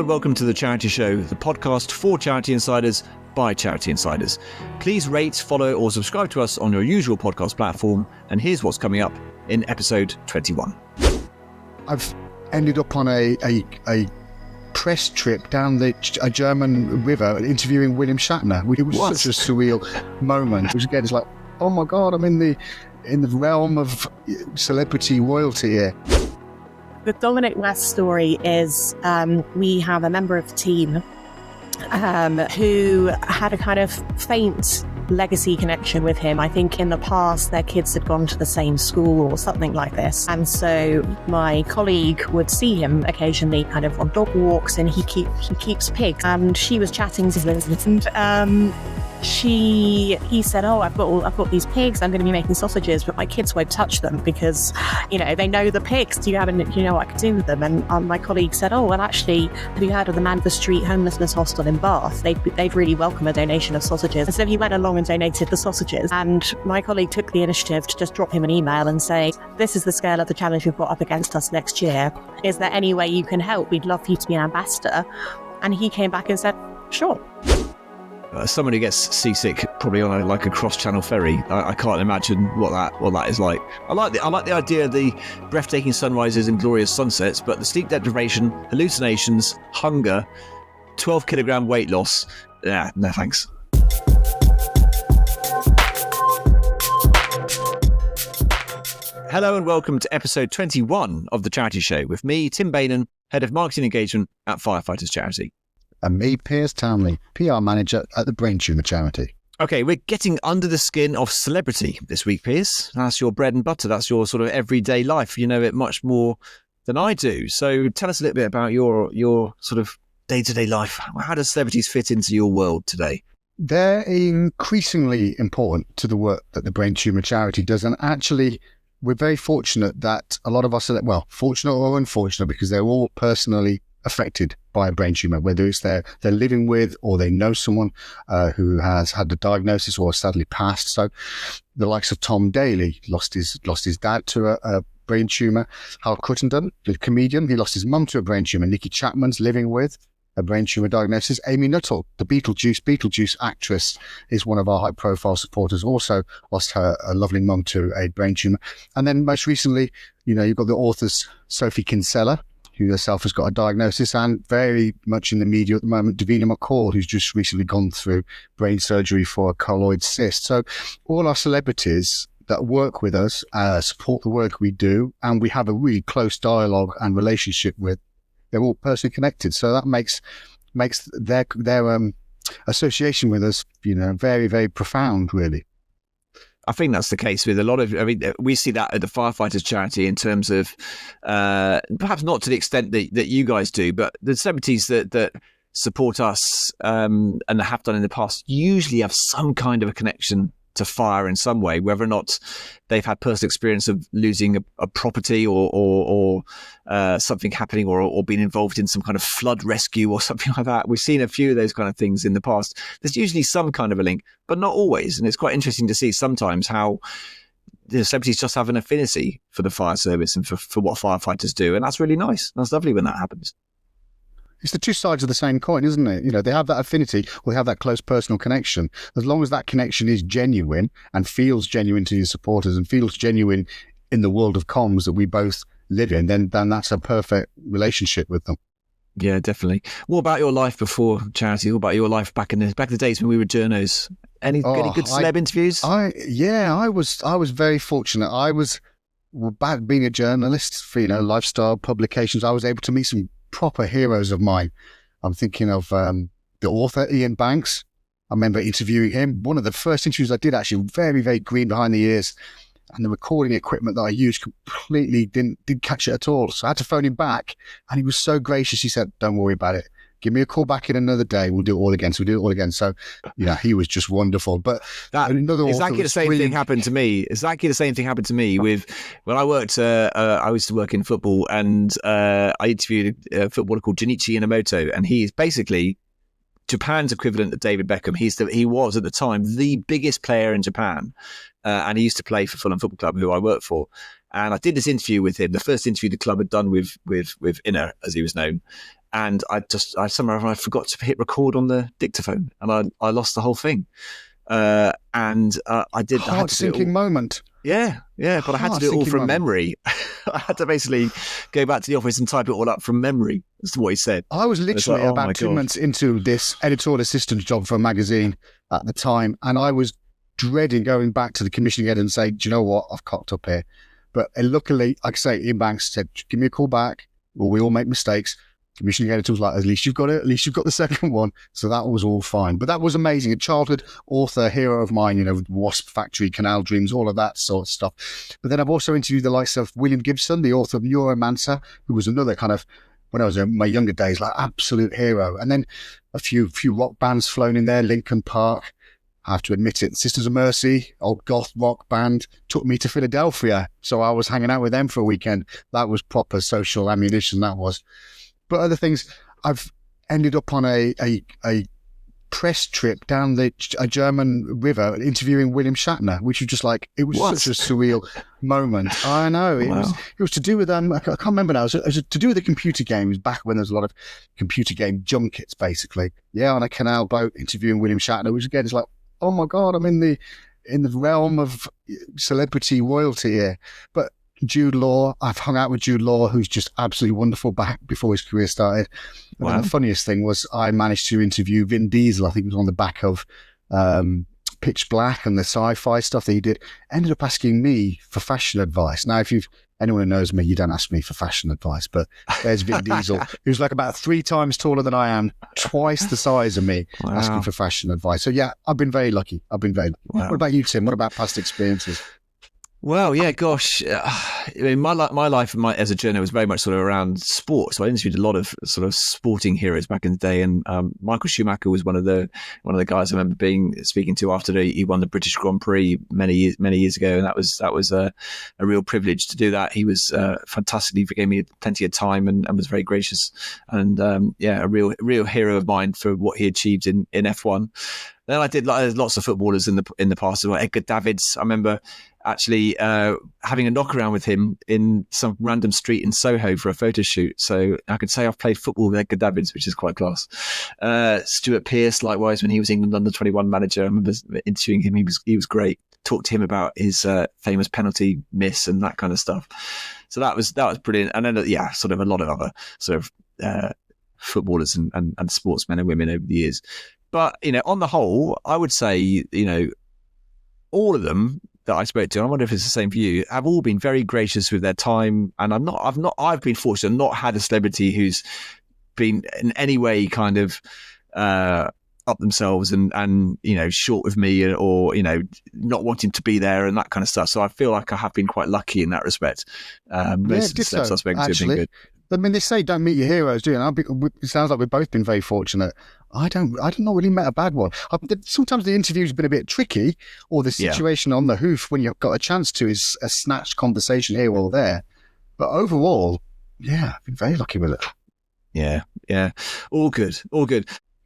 and welcome to The Charity Show, the podcast for charity insiders by charity insiders. Please rate, follow or subscribe to us on your usual podcast platform, and here's what's coming up in episode 21. I've ended up on a press trip down a German river interviewing William Shatner. It was such a surreal moment. It was, again, it's like, oh my God, I'm in the realm of celebrity royalty here. The Dominic West story is we have a member of the team who had a kind of faint legacy connection with him. I think in the past their kids had gone to the same school or something like this. And so my colleague would see him occasionally kind of on dog walks, and he keeps pigs. And she was chatting to Elizabeth, and he said, oh, I've got these pigs, I'm going to be making sausages, but my kids won't touch them because, they know the pigs. Do you know what I could do with them? And my colleague said, oh, well, actually, have you heard of the Man the Street Homelessness Hostel in Bath? They'd really welcome a donation of sausages. And so he went along and donated the sausages. And my colleague took the initiative to just drop him an email and say, this is the scale of the challenge we've got up against us next year. Is there any way you can help? We'd love for you to be an ambassador. And he came back and said, sure. As someone who gets seasick, probably on a cross-channel ferry, I can't imagine what that is like. I like the idea of the breathtaking sunrises and glorious sunsets, but the sleep deprivation, hallucinations, hunger, 12-kilogram weight loss, no thanks. Hello and welcome to episode 21 of The Charity Show with me, Tim Bainan, Head of Marketing Engagement at Firefighters Charity. And me, Piers Townley, PR Manager at the Brain Tumour Charity. Okay, we're getting under the skin of celebrity this week, Piers. That's your bread and butter. That's your sort of everyday life. You know it much more than I do. So tell us a little bit about your sort of day-to-day life. How does celebrities fit into your world today? They're increasingly important to the work that the Brain Tumour Charity does. And actually, we're very fortunate that a lot of us are, fortunate or unfortunate, because they're all personally affected by a brain tumour, whether it's they're living with or they know someone who has had the diagnosis or sadly passed. So the likes of Tom Daley lost his dad to a brain tumour. Hal Crittenden, the comedian, he lost his mum to a brain tumour. Nicky Chapman's living with a brain tumour diagnosis. Amy Nuttall, the Beetlejuice actress, is one of our high-profile supporters, also lost her lovely mum to a brain tumour. And then most recently, you've got the authors Sophie Kinsella, who herself has got a diagnosis, and very much in the media at the moment, Davina McCall, who's just recently gone through brain surgery for a colloid cyst. So all our celebrities that work with us support the work we do, and we have a really close dialogue and relationship with. They're all personally connected. So that makes their association with us, very, very profound, really. I think that's the case with a lot of, we see that at the Firefighters Charity in terms of, perhaps not to the extent that you guys do, but the celebrities that support us and have done in the past usually have some kind of a connection to fire in some way, whether or not they've had personal experience of losing a property or something happening or being involved in some kind of flood rescue or something like that. We've seen a few of those kind of things in the past. There's usually some kind of a link, but not always. And it's quite interesting to see sometimes how the celebrities just have an affinity for the fire service and for what firefighters do. And that's really nice. That's lovely when that happens. It's the two sides of the same coin, isn't it? They have that affinity, or they have that close personal connection. As long as that connection is genuine and feels genuine to your supporters and feels genuine in the world of comms that we both live in, then that's a perfect relationship with them. Yeah, definitely. What about your life before charity? What about your life back in the days when we were journos? Any good celeb interviews? I was very fortunate. I was, back being a journalist for lifestyle publications, I was able to meet some proper heroes of mine. I'm thinking of the author Ian Banks. I remember interviewing him. One of the first interviews I did, actually, very, very green behind the ears, and the recording equipment that I used completely didn't catch it at all. So I had to phone him back, and he was so gracious. He said, "Don't worry about it. Give me a call back in another day. We'll do it all again." So we did it all again. So he was just wonderful. But exactly the same thing happened to me. Exactly the same thing happened to me with when I worked. I used to work in football, and I interviewed a footballer called Junichi Inamoto, and he is basically Japan's equivalent of David Beckham. He was at the time the biggest player in Japan, and he used to play for Fulham Football Club, who I worked for. And I did this interview with him, the first interview the club had done with Inner, as he was known. and I forgot to hit record on the dictaphone, and I lost the whole thing. I did. Heart-sinking moment. Yeah, but I had to do it all from memory. I had to basically go back to the office and type it all up from memory. That's what he said. I was literally about 2 months into this editorial assistant job for a magazine at the time, and I was dreading going back to the commissioning editor and saying, do you know what, I've cocked up here. But luckily, like I say, Ian Banks said, give me a call back, or we all make mistakes. Commissioning editor was like, at least you've got it, at least you've got the second one. So that was all fine. But that was amazing. A childhood author, hero of mine, with Wasp Factory, Canal Dreams, all of that sort of stuff. But then I've also interviewed the likes of William Gibson, the author of Neuromancer, who was another kind of, when I was in my younger days, like absolute hero. And then a few rock bands flown in there, Linkin Park. I have to admit it, Sisters of Mercy, old goth rock band, took me to Philadelphia. So I was hanging out with them for a weekend. That was proper social ammunition, that was. But other things, I've ended up on a press trip down a German river interviewing William Shatner, which was just like, it was such a surreal moment. I know. It was to do with, I can't remember now, it was to do with the computer games back when there was a lot of computer game junkets, basically. Yeah, on a canal boat interviewing William Shatner, which again is like, oh my God, I'm in the realm of celebrity royalty here. But Jude Law, I've hung out with Jude Law, who's just absolutely wonderful back before his career started. Wow. And the funniest thing was I managed to interview Vin Diesel. I think it was on the back of Pitch Black and the sci-fi stuff that he did. Ended up asking me for fashion advice. Now, if anyone who knows me, you don't ask me for fashion advice, but there's Vin Diesel, who's like about 3 times taller than I am, twice the size of me, asking for fashion advice. So yeah, I've been very lucky. Wow. What about you, Tim? What about past experiences? Well, yeah, gosh. I mean, my life as a journalist was very much sort of around sports. So I interviewed a lot of sort of sporting heroes back in the day, and Michael Schumacher was one of the guys I remember speaking to after he won the British Grand Prix many years ago, and that was a real privilege to do that. He was fantastic. He gave me plenty of time and was very gracious, and a real hero of mine for what he achieved in F1. Then I did lots of footballers in the past as well. Edgar Davids, I remember actually having a knock around with him in some random street in Soho for a photo shoot. So I could say I've played football with Edgar Davids, which is quite class. Stuart Pearce, likewise, when he was England under-21 manager, I remember interviewing him. He was great. Talked to him about his famous penalty miss and that kind of stuff. So that was brilliant. And then sort of a lot of other sort of footballers and sportsmen and women over the years. But, on the whole, I would say, all of them that I spoke to, I wonder if it's the same for you, have all been very gracious with their time. And I've been fortunate not had a celebrity who's been in any way kind of up themselves and short of me or not wanting to be there and that kind of stuff. So I feel like I have been quite lucky in that respect. Most of the steps I've spoken to have been good. I mean, they say don't meet your heroes, do you? It sounds like we've both been very fortunate. I don't know really met a bad one. Sometimes the interview's been a bit tricky, or the situation on the hoof when you've got a chance to is a snatched conversation here or there. But overall, yeah, I've been very lucky with it. Yeah. All good.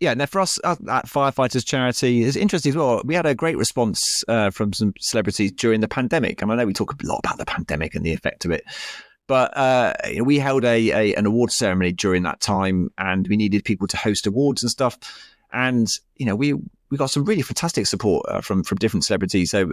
Yeah, now for us at Firefighters Charity, it's interesting as well. We had a great response from some celebrities during the pandemic. And I know we talk a lot about the pandemic and the effect of it. But we held an award ceremony during that time, and we needed people to host awards and stuff. And we got some really fantastic support from different celebrities for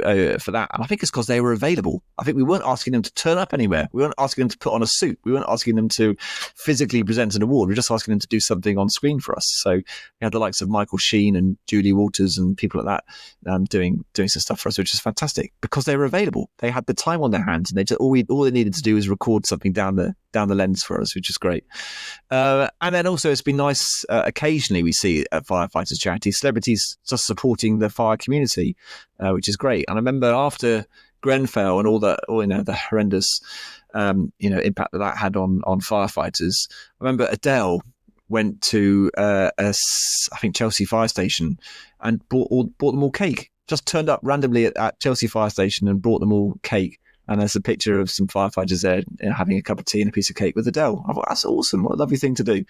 that. And I think it's because they were available. I think we weren't asking them to turn up anywhere. We weren't asking them to put on a suit. We weren't asking them to physically present an award. We were just asking them to do something on screen for us. So we had the likes of Michael Sheen and Julie Walters and people like that doing some stuff for us, which is fantastic because they were available. They had the time on their hands, and all they needed to do was record something down the lens for us, which is great. And then also it's been nice. Occasionally we see at Firefighters Charity celebrities just supporting the fire community, which is great. And I remember after Grenfell and all the horrendous impact that had on firefighters, I remember Adele went to I think Chelsea fire station and bought them all cake. Just turned up randomly at Chelsea fire station and brought them all cake. And there's a picture of some firefighters there having a cup of tea and a piece of cake with Adele. I thought, that's awesome. What a lovely thing to do.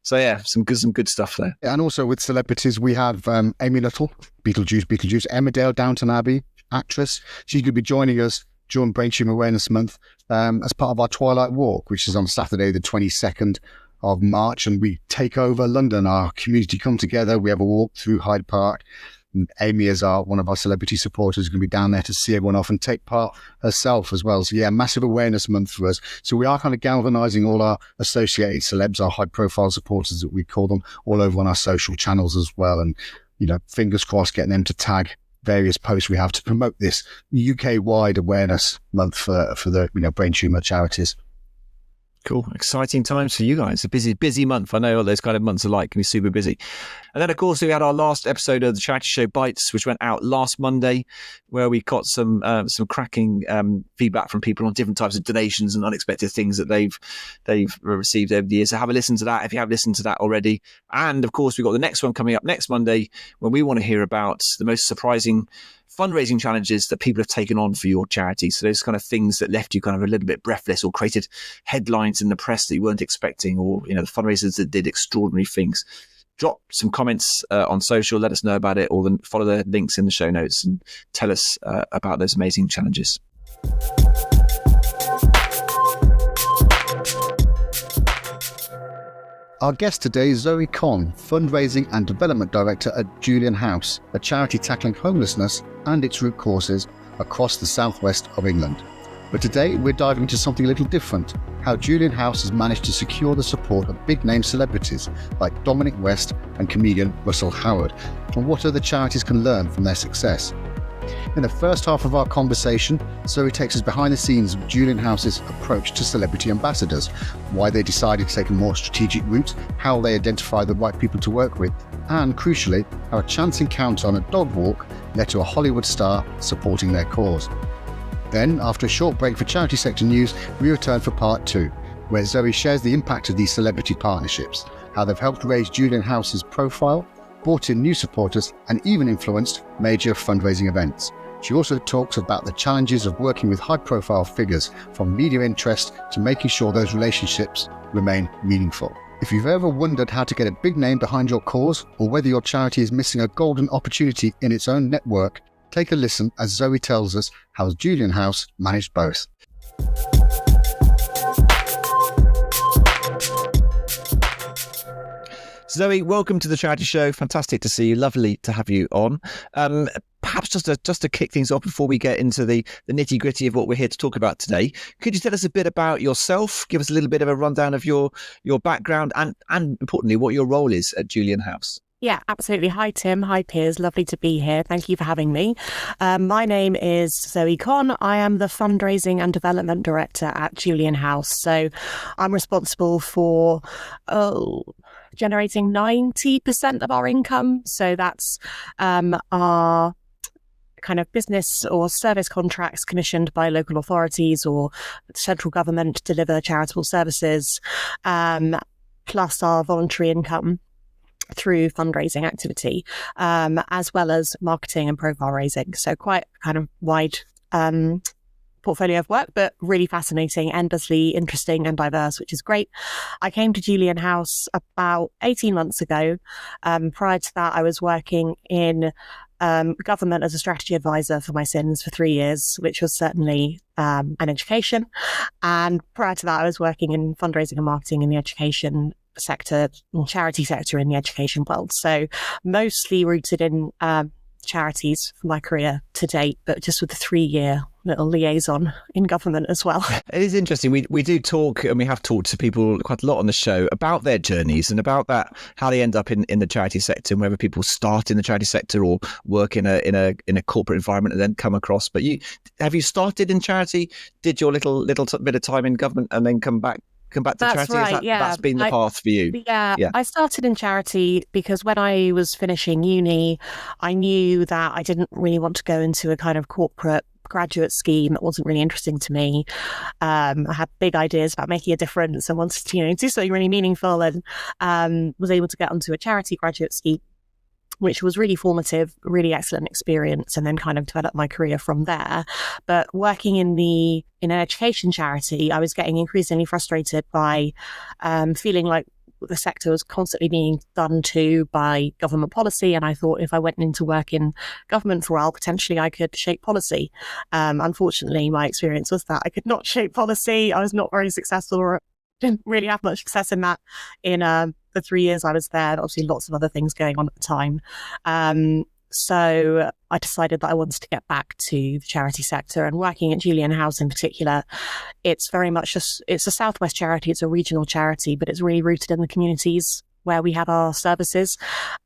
So, yeah, some good stuff there. And also with celebrities, we have Amy Little, Beetlejuice, Emmerdale, Downton Abbey, actress. She's going to be joining us during Brain Tumour Awareness Month as part of our Twilight Walk, which is on Saturday, the 22nd of March, and we take over London. Our community come together. We have a walk through Hyde Park. And Amy, as one of our celebrity supporters, is going to be down there to see everyone off and take part herself as well. So yeah, massive awareness month for us. So we are kind of galvanizing all our associated celebs, our high profile supporters that we call them, all over on our social channels as well. And, fingers crossed, getting them to tag various posts we have to promote this UK-wide awareness month for the brain tumour charities. Cool. Exciting times for you guys. A busy month. I know all those kind of months are like, can be super busy. And then, of course, we had our last episode of the Charity Show Bites, which went out last Monday, where we got some cracking feedback from people on different types of donations and unexpected things that they've received over the years. So have a listen to that if you have listened to that already. And, of course, we've got the next one coming up next Monday, when we want to hear about the most surprising fundraising challenges that people have taken on for your charity. So those kind of things that left you kind of a little bit breathless or created headlines in the press that you weren't expecting, or, the fundraisers that did extraordinary things. Drop some comments on social, let us know about it, or then follow the links in the show notes and tell us about those amazing challenges. Our guest today is Zoe Conn, Fundraising and Development Director at Julian House, a charity tackling homelessness and its root causes across the southwest of England. But today we're diving into something a little different, how Julian House has managed to secure the support of big-name celebrities like Dominic and comedian Russell Howard, and what other charities can learn from their success. In the first half of our conversation, Zoe takes us behind the scenes of Julian House's approach to celebrity ambassadors, why they decided to take a more strategic route, how they identify the right people to work with, and crucially, how a chance encounter on a dog walk led to a Hollywood star supporting their cause. Then, after a short break for charity sector news, we return for part 2, where Zoe shares the impact of these celebrity partnerships, how they've helped raise Julian House's profile, brought in new supporters, and even influenced major fundraising events. She also talks about the challenges of working with high-profile figures, from media interest to making sure those relationships remain meaningful. If you've ever wondered how to get a big name behind your cause, or whether your charity is missing a golden opportunity in its own network, take a listen as Zoe tells us how Julian House managed both. Zoe, welcome to the Charity Show. Fantastic to see you. Lovely to have you on. Perhaps just to kick things off before we get into the nitty gritty of what we're here to talk about today, could you tell us a bit about yourself? Give us a little bit of a rundown of your background and importantly, what your role is at Julian House. Yeah, absolutely. Hi, Tim. Hi, Piers. Lovely to be here. Thank you for having me. My name is Zoe Conn. I am the Fundraising and Development Director at Julian House. So I'm responsible for generating 90% of our income. So that's our kind of business or service contracts commissioned by local authorities or central government to deliver charitable services, plus our voluntary income through fundraising activity, as well as marketing and profile raising. So quite kind of wide portfolio of work, but really fascinating, endlessly interesting and diverse, which is great. I came to Julian House about 18 months ago. Prior to that, I was working in government as a strategy advisor for my sins for 3 years, which was certainly an education. And prior to that, I was working in fundraising and marketing in the education sector, charity sector in the education world. So mostly rooted in charities for my career to date, but just with a 3-year little liaison in government as well. It is interesting. We do talk, and we have talked to people quite a lot on the show about their journeys and about that, how they end up in the charity sector, and whether people start in the charity sector or work in a corporate environment and then come across. But have you started in charity, did your little bit of time in government and then come back to That's charity? Right, That's been the path for you? Yeah, I started in charity because when I was finishing uni, I knew that I didn't really want to go into a kind of corporate graduate scheme that wasn't really interesting to me. I had big ideas about making a difference and wanted to, do something really meaningful, and was able to get onto a charity graduate scheme, which was really formative, really excellent experience, and then kind of developed my career from there. But working in an education charity, I was getting increasingly frustrated by feeling like the sector was constantly being done to by government policy. And I thought if I went into work in government for a while, potentially I could shape policy. Unfortunately, my experience was that I could not shape policy. I was not very successful didn't really have much success in that in the 3 years I was there. Obviously, lots of other things going on at the time. So I decided that I wanted to get back to the charity sector, and working at Julian House in particular, it's very much it's a Southwest charity, it's a regional charity, but it's really rooted in the communities where we have our services.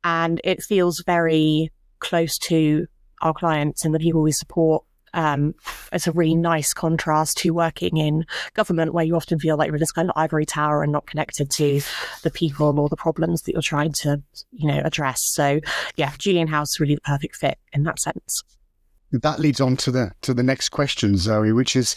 And it feels very close to our clients and the people we support. It's a really nice contrast to working in government, where you often feel like you're in this kind of ivory tower and not connected to the people or the problems that you're trying to, address. So yeah, Julian House is really the perfect fit in that sense. That leads on to the next question, Zoe, which is,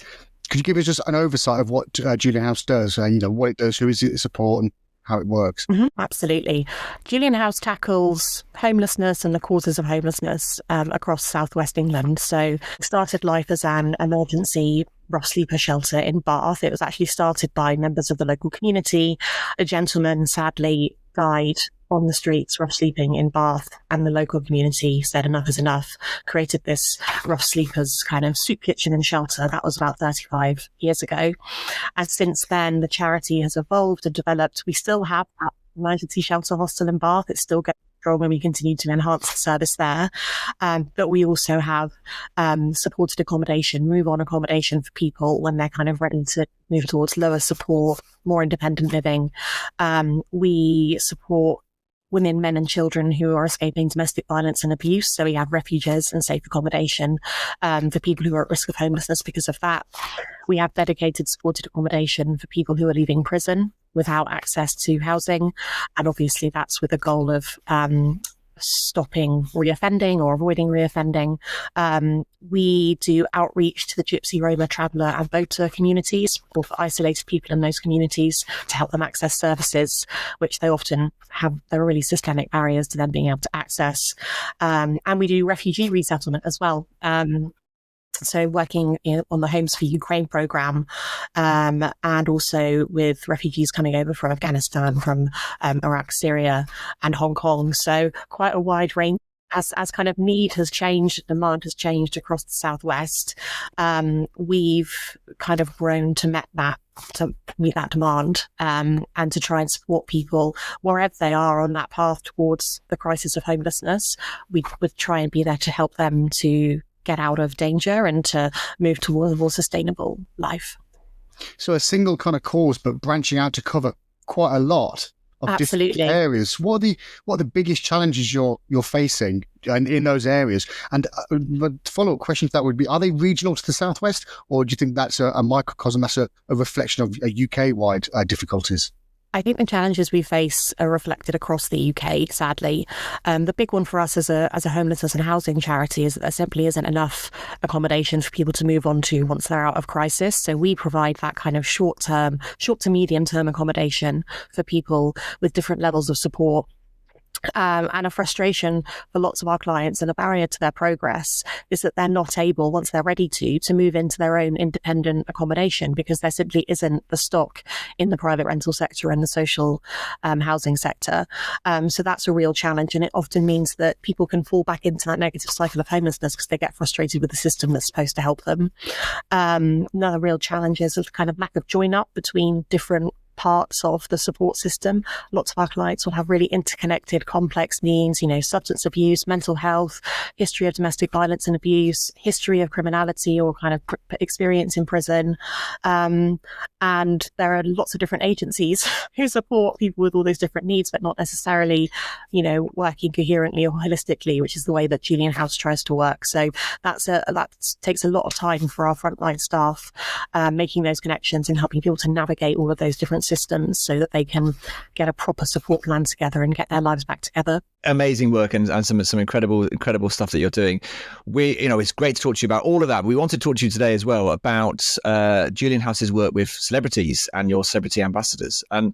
could you give us just an oversight of what Julian House does? What it does, who is it support, and how it works? Mm-hmm, absolutely. Julian House tackles homelessness and the causes of homelessness across southwest England. So it started life as an emergency rough sleeper shelter in Bath. It was actually started by members of the local community. A gentleman sadly died on the streets, rough sleeping in Bath, and the local community said enough is enough, created this rough sleepers kind of soup kitchen and shelter. That was about 35 years ago. And since then, the charity has evolved and developed. We still have that emergency shelter hostel in Bath. It's still going strong, and we continue to enhance the service there. But we also have supported accommodation, move-on accommodation for people when they're kind of ready to move towards lower support, more independent living. We support women, men and children who are escaping domestic violence and abuse. So we have refuges and safe accommodation for people who are at risk of homelessness because of that. We have dedicated supported accommodation for people who are leaving prison without access to housing. And obviously that's with the goal of stopping reoffending or avoiding reoffending. We do outreach to the Gypsy, Roma, Traveller and Voter communities, or for isolated people in those communities, to help them access services, which they often have. There are really systemic barriers to them being able to access. And we do refugee resettlement as well. So working on the Homes for Ukraine programme, and also with refugees coming over from Afghanistan, from Iraq, Syria and Hong Kong. So quite a wide range. As kind of need has changed, demand has changed across the Southwest, we've kind of grown to meet that demand, and to try and support people wherever they are on that path towards the crisis of homelessness. We would try and be there to help them to get out of danger and to move towards a more sustainable life. So a single kind of cause, but branching out to cover quite a lot of Absolutely. Different areas. What are the biggest challenges you're facing in those areas? And the follow-up question to that would be, are they regional to the Southwest, or do you think that's a microcosm, that's a reflection of UK-wide difficulties? I think the challenges we face are reflected across the UK, sadly. The big one for us as a homelessness and housing charity is that there simply isn't enough accommodation for people to move on to once they're out of crisis. So we provide that kind of short to medium term accommodation for people with different levels of support. And a frustration for lots of our clients and a barrier to their progress is that they're not able, once they're ready to move into their own independent accommodation, because there simply isn't the stock in the private rental sector and the social housing sector. So that's a real challenge, and it often means that people can fall back into that negative cycle of homelessness because they get frustrated with the system that's supposed to help them. Another real challenge is a kind of lack of join up between different parts of the support system. Lots of our clients will have really interconnected, complex needs, substance abuse, mental health, history of domestic violence and abuse, history of criminality or kind of experience in prison. And there are lots of different agencies who support people with all those different needs, but not necessarily, working coherently or holistically, which is the way that Julian House tries to work. So that takes a lot of time for our frontline staff, making those connections and helping people to navigate all of those different systems so that they can get a proper support plan together and get their lives back together. Amazing work and some incredible stuff that you're doing. It's great to talk to you about all of that. We want to talk to you today as well about Julian House's work with celebrities and your celebrity ambassadors. And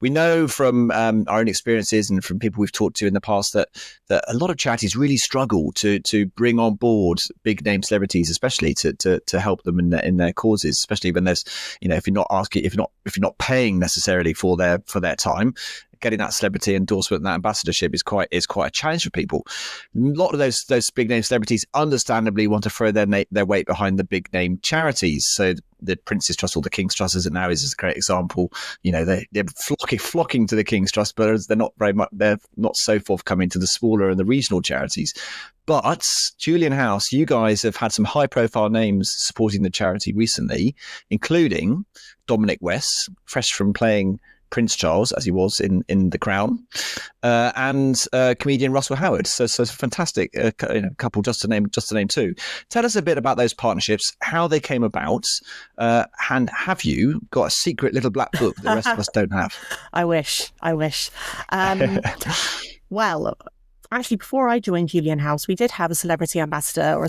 we know from our own experiences and from people we've talked to in the past that a lot of charities really struggle to bring on board big name celebrities, especially to help them in their causes, especially when there's, if you're not paying necessarily for their time. Getting that celebrity endorsement and that ambassadorship is quite a challenge for people. A lot of those big name celebrities understandably want to throw their weight behind the big name charities. So the Prince's Trust, or the King's Trust as it now is a great example. They're flocking to the King's Trust, but they're not so forthcoming to the smaller and the regional charities. But Julian House, you guys have had some high profile names supporting the charity recently, including Dominic West, fresh from playing Prince Charles, as he was in The Crown, and comedian Russell Howard. So fantastic couple, just to name two. Tell us a bit about those partnerships, how they came about, and have you got a secret little black book that the rest of us don't have? I wish. Well, actually, before I joined Julian House, we did have a celebrity ambassador, or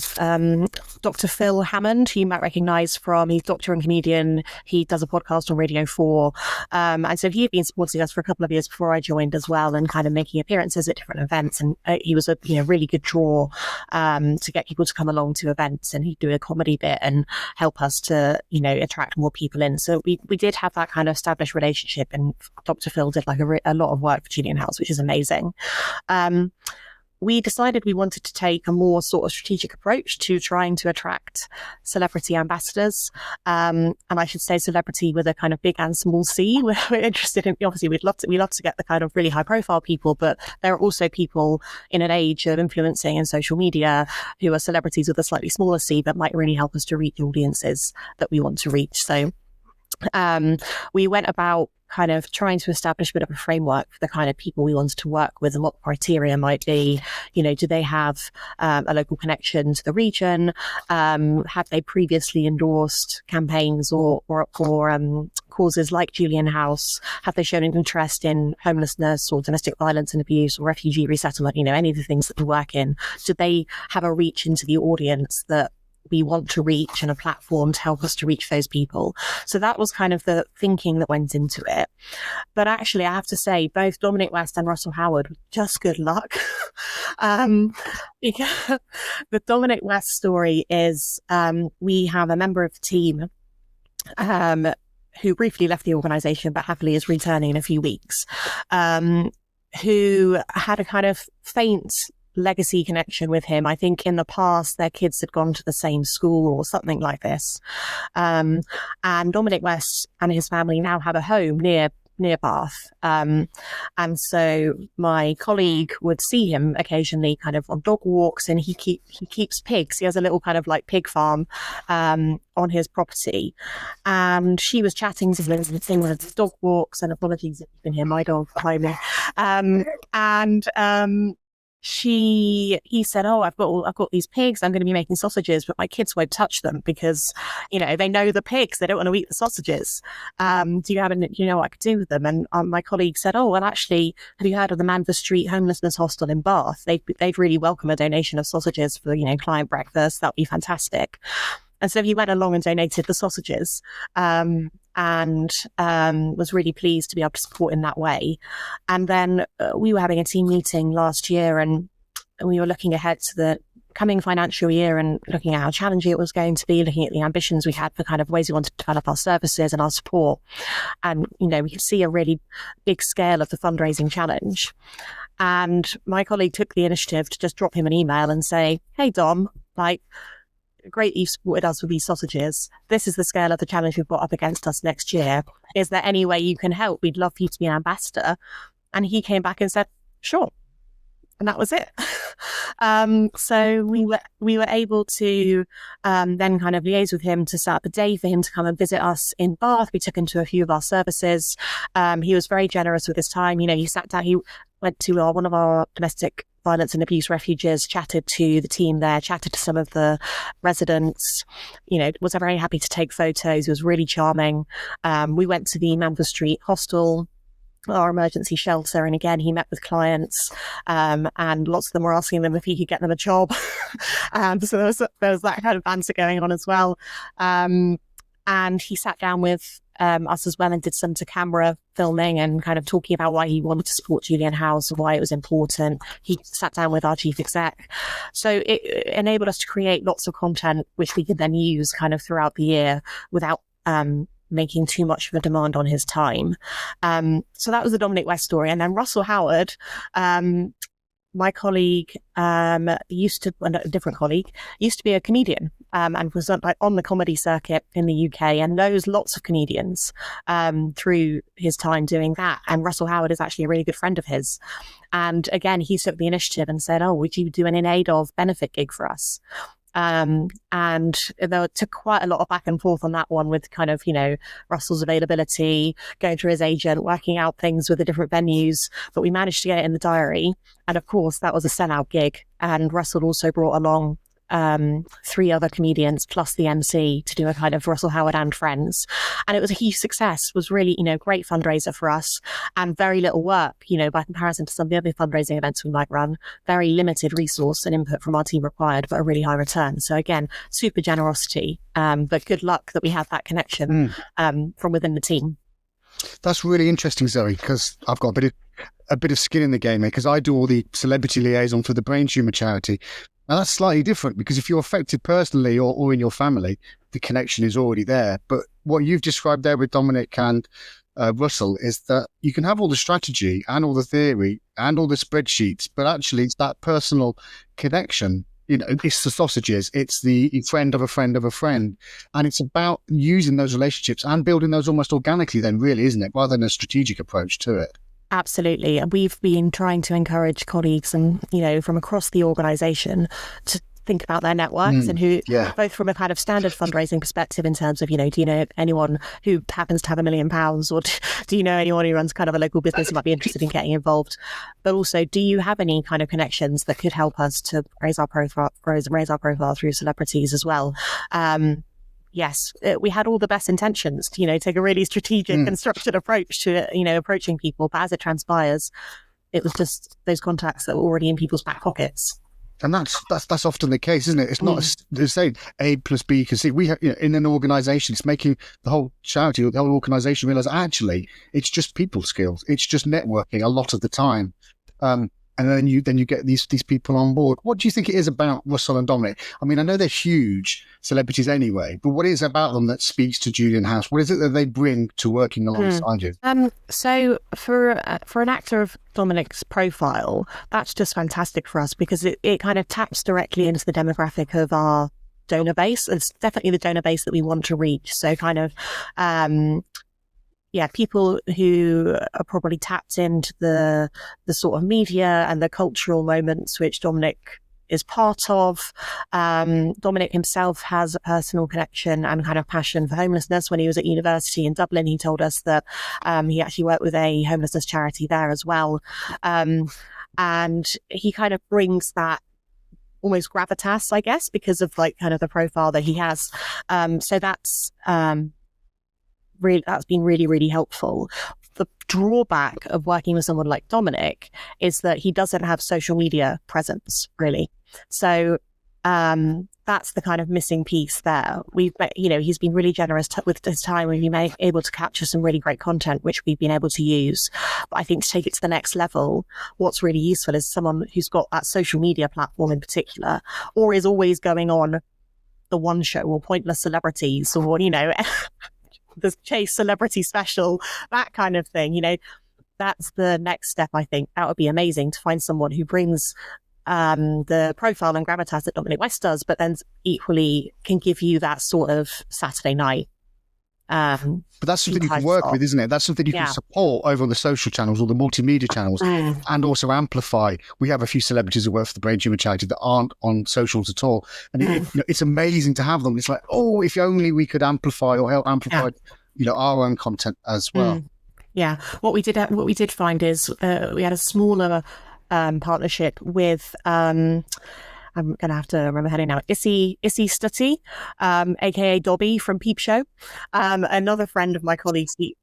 Dr. Phil Hammond, who you might recognise from, he's doctor and comedian. He does a podcast on Radio 4. And so he had been supporting us for a couple of years before I joined as well, and kind of making appearances at different events. And he was a really good draw to get people to come along to events, and he'd do a comedy bit and help us to, attract more people in. So we did have that kind of established relationship, and Dr. Phil did like a lot of work for Julian House, which is amazing. We decided we wanted to take a more sort of strategic approach to trying to attract celebrity ambassadors. And I should say celebrity with a kind of big and small c. We're interested in, obviously, we love to get the kind of really high profile people, but there are also people in an age of influencing and social media who are celebrities with a slightly smaller c, but might really help us to reach audiences that we want to reach. So we went about kind of trying to establish a bit of a framework for the kind of people we wanted to work with, and what criteria might be. Do they have a local connection to the region? Have they previously endorsed campaigns or causes like Julian House? Have they shown an interest in homelessness or domestic violence and abuse or refugee resettlement? Any of the things that we work in. Do they have a reach into the audience that we want to reach, and a platform to help us to reach those people? So that was kind of the thinking that went into it. But actually, I have to say, both Dominic West and Russell Howard, just good luck. Because the Dominic West story is, we have a member of the team who briefly left the organisation, but happily is returning in a few weeks, who had a kind of faint legacy connection with him. I think in the past their kids had gone to the same school or something like this. And Dominic West and his family now have a home near Bath. And so my colleague would see him occasionally kind of on dog walks, and he keeps pigs. He has a little kind of like pig farm on his property. And she was chatting to him and saying one of his dog walks, and apologies if you can hear my dog behind me. He said, I've got these pigs. I'm going to be making sausages, but my kids won't touch them because, they know the pigs. They don't want to eat the sausages. Do you know what I could do with them? And my colleague said, actually, have you heard of the Man for Street homelessness hostel in Bath? They'd really welcome a donation of sausages for, client breakfast. That'd be fantastic. And so he went along and donated the sausages. And was really pleased to be able to support in that way. And then we were having a team meeting last year, and we were looking ahead to the coming financial year and looking at how challenging it was going to be, looking at the ambitions we had for kind of ways we wanted to develop our services and our support. And, we could see a really big scale of the fundraising challenge. And my colleague took the initiative to just drop him an email and say, hey, Dom, great you've supported us with these sausages. This is the scale of the challenge we've got up against us next year. Is there any way you can help? We'd love for you to be an ambassador. And he came back and said, sure. And that was it. So we were able to then kind of liaise with him to set up a day for him to come and visit us in Bath. We took him to a few of our services. He was very generous with his time. He sat down, he went to one of our domestic violence and abuse refuges, chatted to the team there, chatted to some of the residents, was very happy to take photos. It was really charming. We went to the Man for Street hostel, our emergency shelter, and again, he met with clients, and lots of them were asking them if he could get them a job. So there was that kind of banter going on as well. And he sat down with us as well and did some to-camera filming and kind of talking about why he wanted to support Julian House and why it was important. He sat down with our chief exec. So it enabled us to create lots of content, which we could then use kind of throughout the year without making too much of a demand on his time. So that was the Dominic West story. And then Russell Howard, my colleague, a different colleague, used to be a comedian. and was on the comedy circuit in the UK and knows lots of comedians through his time doing that. And Russell Howard is actually a really good friend of his. And again, he took the initiative and said, oh, would you do an in aid of benefit gig for us? And there took quite a lot of back and forth on that one with kind of, Russell's availability, going through his agent, working out things with the different venues, but we managed to get it in the diary. And of course, that was a sellout gig. And Russell also brought along 3 other comedians plus the MC to do a kind of Russell Howard and Friends. And it was a huge success, was really, great fundraiser for us and very little work, by comparison to some of the other fundraising events we might run, very limited resource and input from our team required, but a really high return. So again, super generosity, but good luck that we have that connection from within the team. That's really interesting, Zoe, because I've got a bit of skin in the game here, because I do all the celebrity liaison for the brain tumour charity. Now, that's slightly different because if you're affected personally or in your family, the connection is already there. But what you've described there with Dominic and Russell is that you can have all the strategy and all the theory and all the spreadsheets, but actually it's that personal connection. It's the sausages, it's the friend of a friend of a friend. And it's about using those relationships and building those almost organically then, really, isn't it? Rather than a strategic approach to it. Absolutely. And we've been trying to encourage colleagues and, from across the organisation to think about their networks and who, both from a kind of standard fundraising perspective in terms of, do you know anyone who happens to have £1 million, or do you know anyone who runs kind of a local business who might be interested in getting involved? But also, do you have any kind of connections that could help us to raise our profile through celebrities as well? Yes, we had all the best intentions to, take a really strategic and structured approach to, approaching people. But as it transpires, it was just those contacts that were already in people's back pockets. And that's often the case, isn't it? It's not to say A plus B can C. We have, in an organisation, it's making the whole charity, the whole organisation realise actually it's just people skills. It's just networking a lot of the time. And then you get these people on board. What do you think it is about Russell and Dominic? I mean, I know they're huge celebrities anyway, but what is it about them that speaks to Julian House? What is it that they bring to working alongside you? So for an actor of Dominic's profile, that's just fantastic for us because it kind of taps directly into the demographic of our donor base. It's definitely the donor base that we want to reach. So kind of people who are probably tapped into the sort of media and the cultural moments which Dominic is part of. Dominic himself has a personal connection and kind of passion for homelessness. When he was at university in Dublin, he told us that he actually worked with a homelessness charity there as well. And he kind of brings that almost gravitas, I guess, because of like kind of the profile that he has. So that's been really, really helpful. The drawback of working with someone like Dominic is that he doesn't have social media presence, really. So that's the kind of missing piece there. He's been really generous with his time. We've been able to capture some really great content, which we've been able to use. But I think to take it to the next level, what's really useful is someone who's got that social media platform in particular, or is always going on the One Show or Pointless Celebrities or, the Chase Celebrity Special, that kind of thing. That's the next step, I think. That would be amazing to find someone who brings the profile and gravitas that Dominic West does, but then equally can give you that sort of Saturday night. But that's something you can work with, isn't it? That's something you can support over on the social channels or the multimedia channels and also amplify. We have a few celebrities who work for the Brain Tumour Charity that aren't on socials at all. And it's amazing to have them. It's like, if only we could amplify or help amplify, our own content as well. Yeah. What we did find is we had a smaller partnership with I'm going to have to remember her name now. Issy Stutty, aka Dobby from Peep Show. Another friend of my colleague, he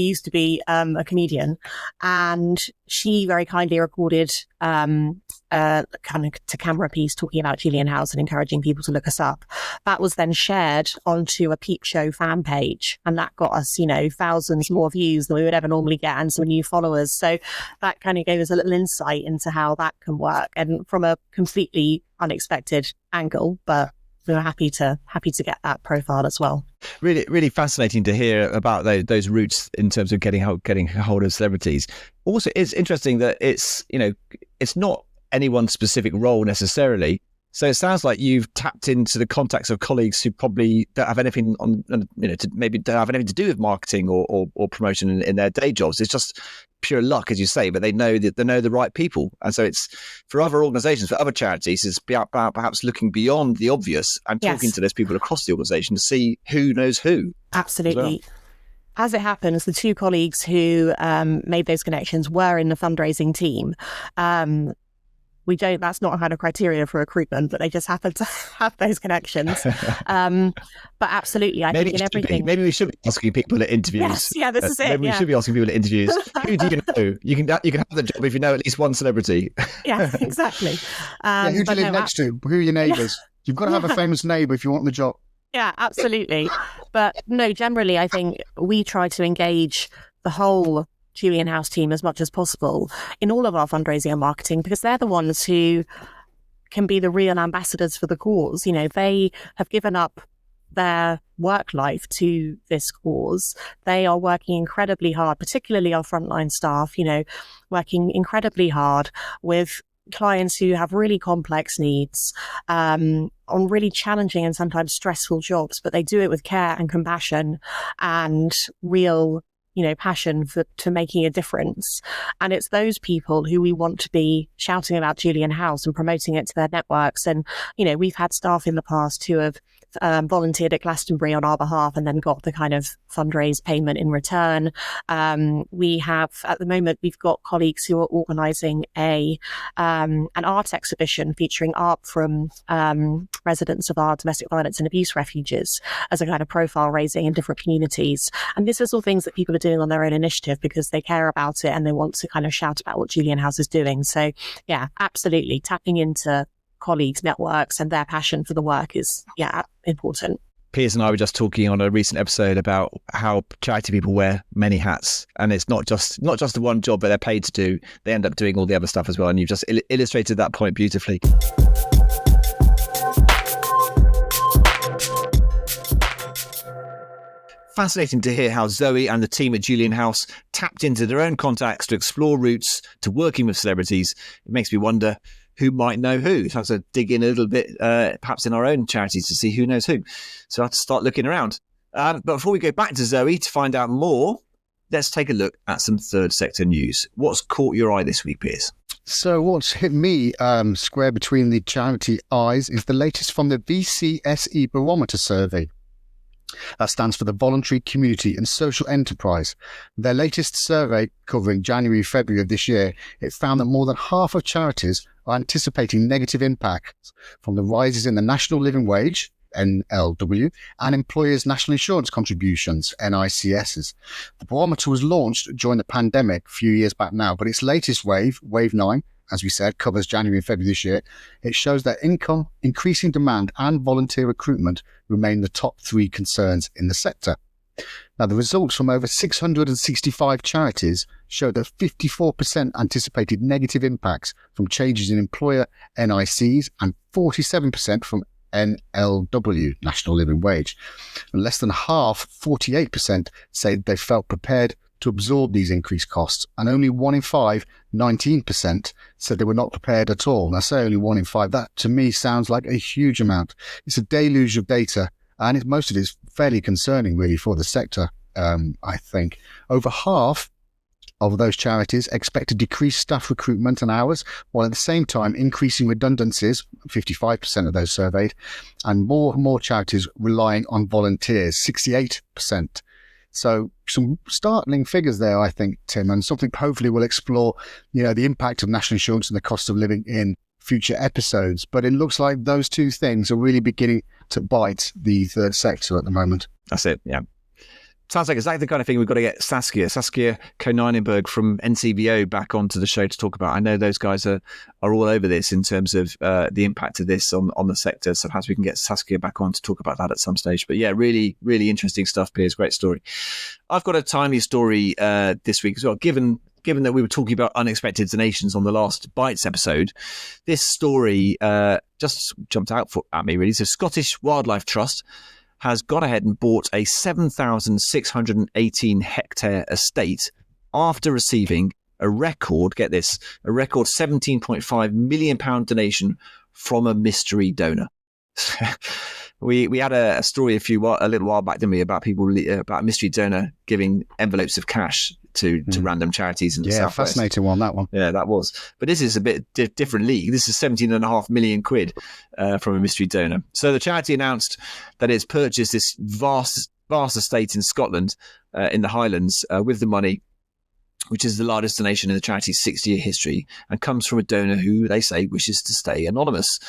used to be a comedian, and she very kindly recorded kind of to camera piece talking about Julian House and encouraging people to look us up. That was then shared onto a Peep Show fan page, and that got us, thousands more views than we would ever normally get and some new followers. So that kind of gave us a little insight into how that can work, and from a completely unexpected angle, but we were happy to get that profile as well. Really, really fascinating to hear about those routes in terms of getting hold of celebrities. Also, it's interesting that it's not anyone's specific role necessarily. So it sounds like you've tapped into the contacts of colleagues who probably don't have anything maybe don't have anything to do with marketing or promotion in their day jobs. It's just pure luck, as you say, but they know the right people. And so it's for other organisations, for other charities, it's about perhaps looking beyond the obvious and talking to those people across the organisation to see who knows who. Absolutely. As it happens, the two colleagues who made those connections were in the fundraising team. That's not a kind of criteria for recruitment, but they just happen to have those connections. But absolutely, I think in everything. Maybe we should be asking people at interviews. Yes, yeah, this is it. Maybe we should be asking people at interviews. Who do you know? You can have the job if you know at least one celebrity. Yeah, exactly. Who do you live next to? Who are your neighbours? You've got to have a famous neighbour if you want the job. Yeah, absolutely. But no, generally, I think we try to engage the whole Julian House team as much as possible in all of our fundraising and marketing, because they're the ones who can be the real ambassadors for the cause. You know, they have given up their work life to this cause. They are working incredibly hard, particularly our frontline staff, you know, working incredibly hard with clients who have really complex needs, on really challenging and sometimes stressful jobs, but they do it with care and compassion and real, you know, passion to making a difference. And it's those people who we want to be shouting about Julian House and promoting it to their networks. And, you know, we've had staff in the past who have volunteered at Glastonbury on our behalf and then got the kind of fundraise payment in return. We have, at the moment, we've got colleagues who are organising an art exhibition featuring art from residents of our domestic violence and abuse refuges as a kind of profile raising in different communities. And this is all things that people are doing on their own initiative because they care about it and they want to kind of shout about what Julian House is doing. So yeah, absolutely tapping into colleagues' networks and their passion for the work is important. Piers and I were just talking on a recent episode about how charity people wear many hats, and it's not just the one job that they're paid to do. They end up doing all the other stuff as well, and you've just illustrated that point beautifully. Fascinating to hear how Zoe and the team at Julian House tapped into their own contacts to explore routes to working with celebrities. It makes me wonder who might know who. So I have to dig in a little bit, perhaps in our own charities, to see who knows who. So I have to start looking around. But before we go back to Zoe to find out more, let's take a look at some third sector news. What's caught your eye this week, Piers? So what's hit me square between the charity eyes is the latest from the VCSE Barometer survey. That stands for the Voluntary, Community and Social Enterprise. Their latest survey, covering January, February of this year, it found that more than half of charities are anticipating negative impacts from the rises in the National Living Wage, NLW, and employers' national insurance contributions, NICSs. The barometer was launched during the pandemic a few years back now, but its latest wave 9, as we said, covers January and February this year. It shows that income, increasing demand and volunteer recruitment remain the top 3 concerns in the sector. Now, the results from over 665 charities show that 54% anticipated negative impacts from changes in employer NICs and 47% from NLW, National Living Wage. And less than half, 48%, said they felt prepared to absorb these increased costs, and only 1 in 5, 19%, said they were not prepared at all. And I say only 1 in 5. That to me sounds like a huge amount. It's a deluge of data, and most of it is fairly concerning really for the sector. I think over half of those charities expect to decrease staff recruitment and hours, while at the same time increasing redundancies, 55% of those surveyed, and more charities relying on volunteers, 68%. So some startling figures there, I think, Tim, and something hopefully we'll explore, the impact of national insurance and the cost of living in future episodes. But it looks like those two things are really beginning to bite the third sector at the moment. That's it, yeah. Sounds like exactly the kind of thing we've got to get Saskia Koneinenberg from NCBO back onto the show to talk about. I know those guys are all over this in terms of the impact of this on the sector. So perhaps we can get Saskia back on to talk about that at some stage. But yeah, really, really interesting stuff, Piers. Great story. I've got a timely story this week as well. Given that we were talking about unexpected donations on the last Bites episode, this story just jumped out at me really. So Scottish Wildlife Trust has gone ahead and bought a 7,618 hectare estate after receiving a record, get this, a record £17.5 million donation from a mystery donor. We had a story a little while back, didn't we, about about a mystery donor giving envelopes of cash to random charities in the Southwest. Fascinating one, that one. Yeah, that was. But this is a bit different league. This is 17.5 million quid from a mystery donor. So the charity announced that it's purchased this vast estate in Scotland, in the Highlands, with the money, which is the largest donation in the charity's 60-year history, and comes from a donor who, they say, wishes to stay anonymous.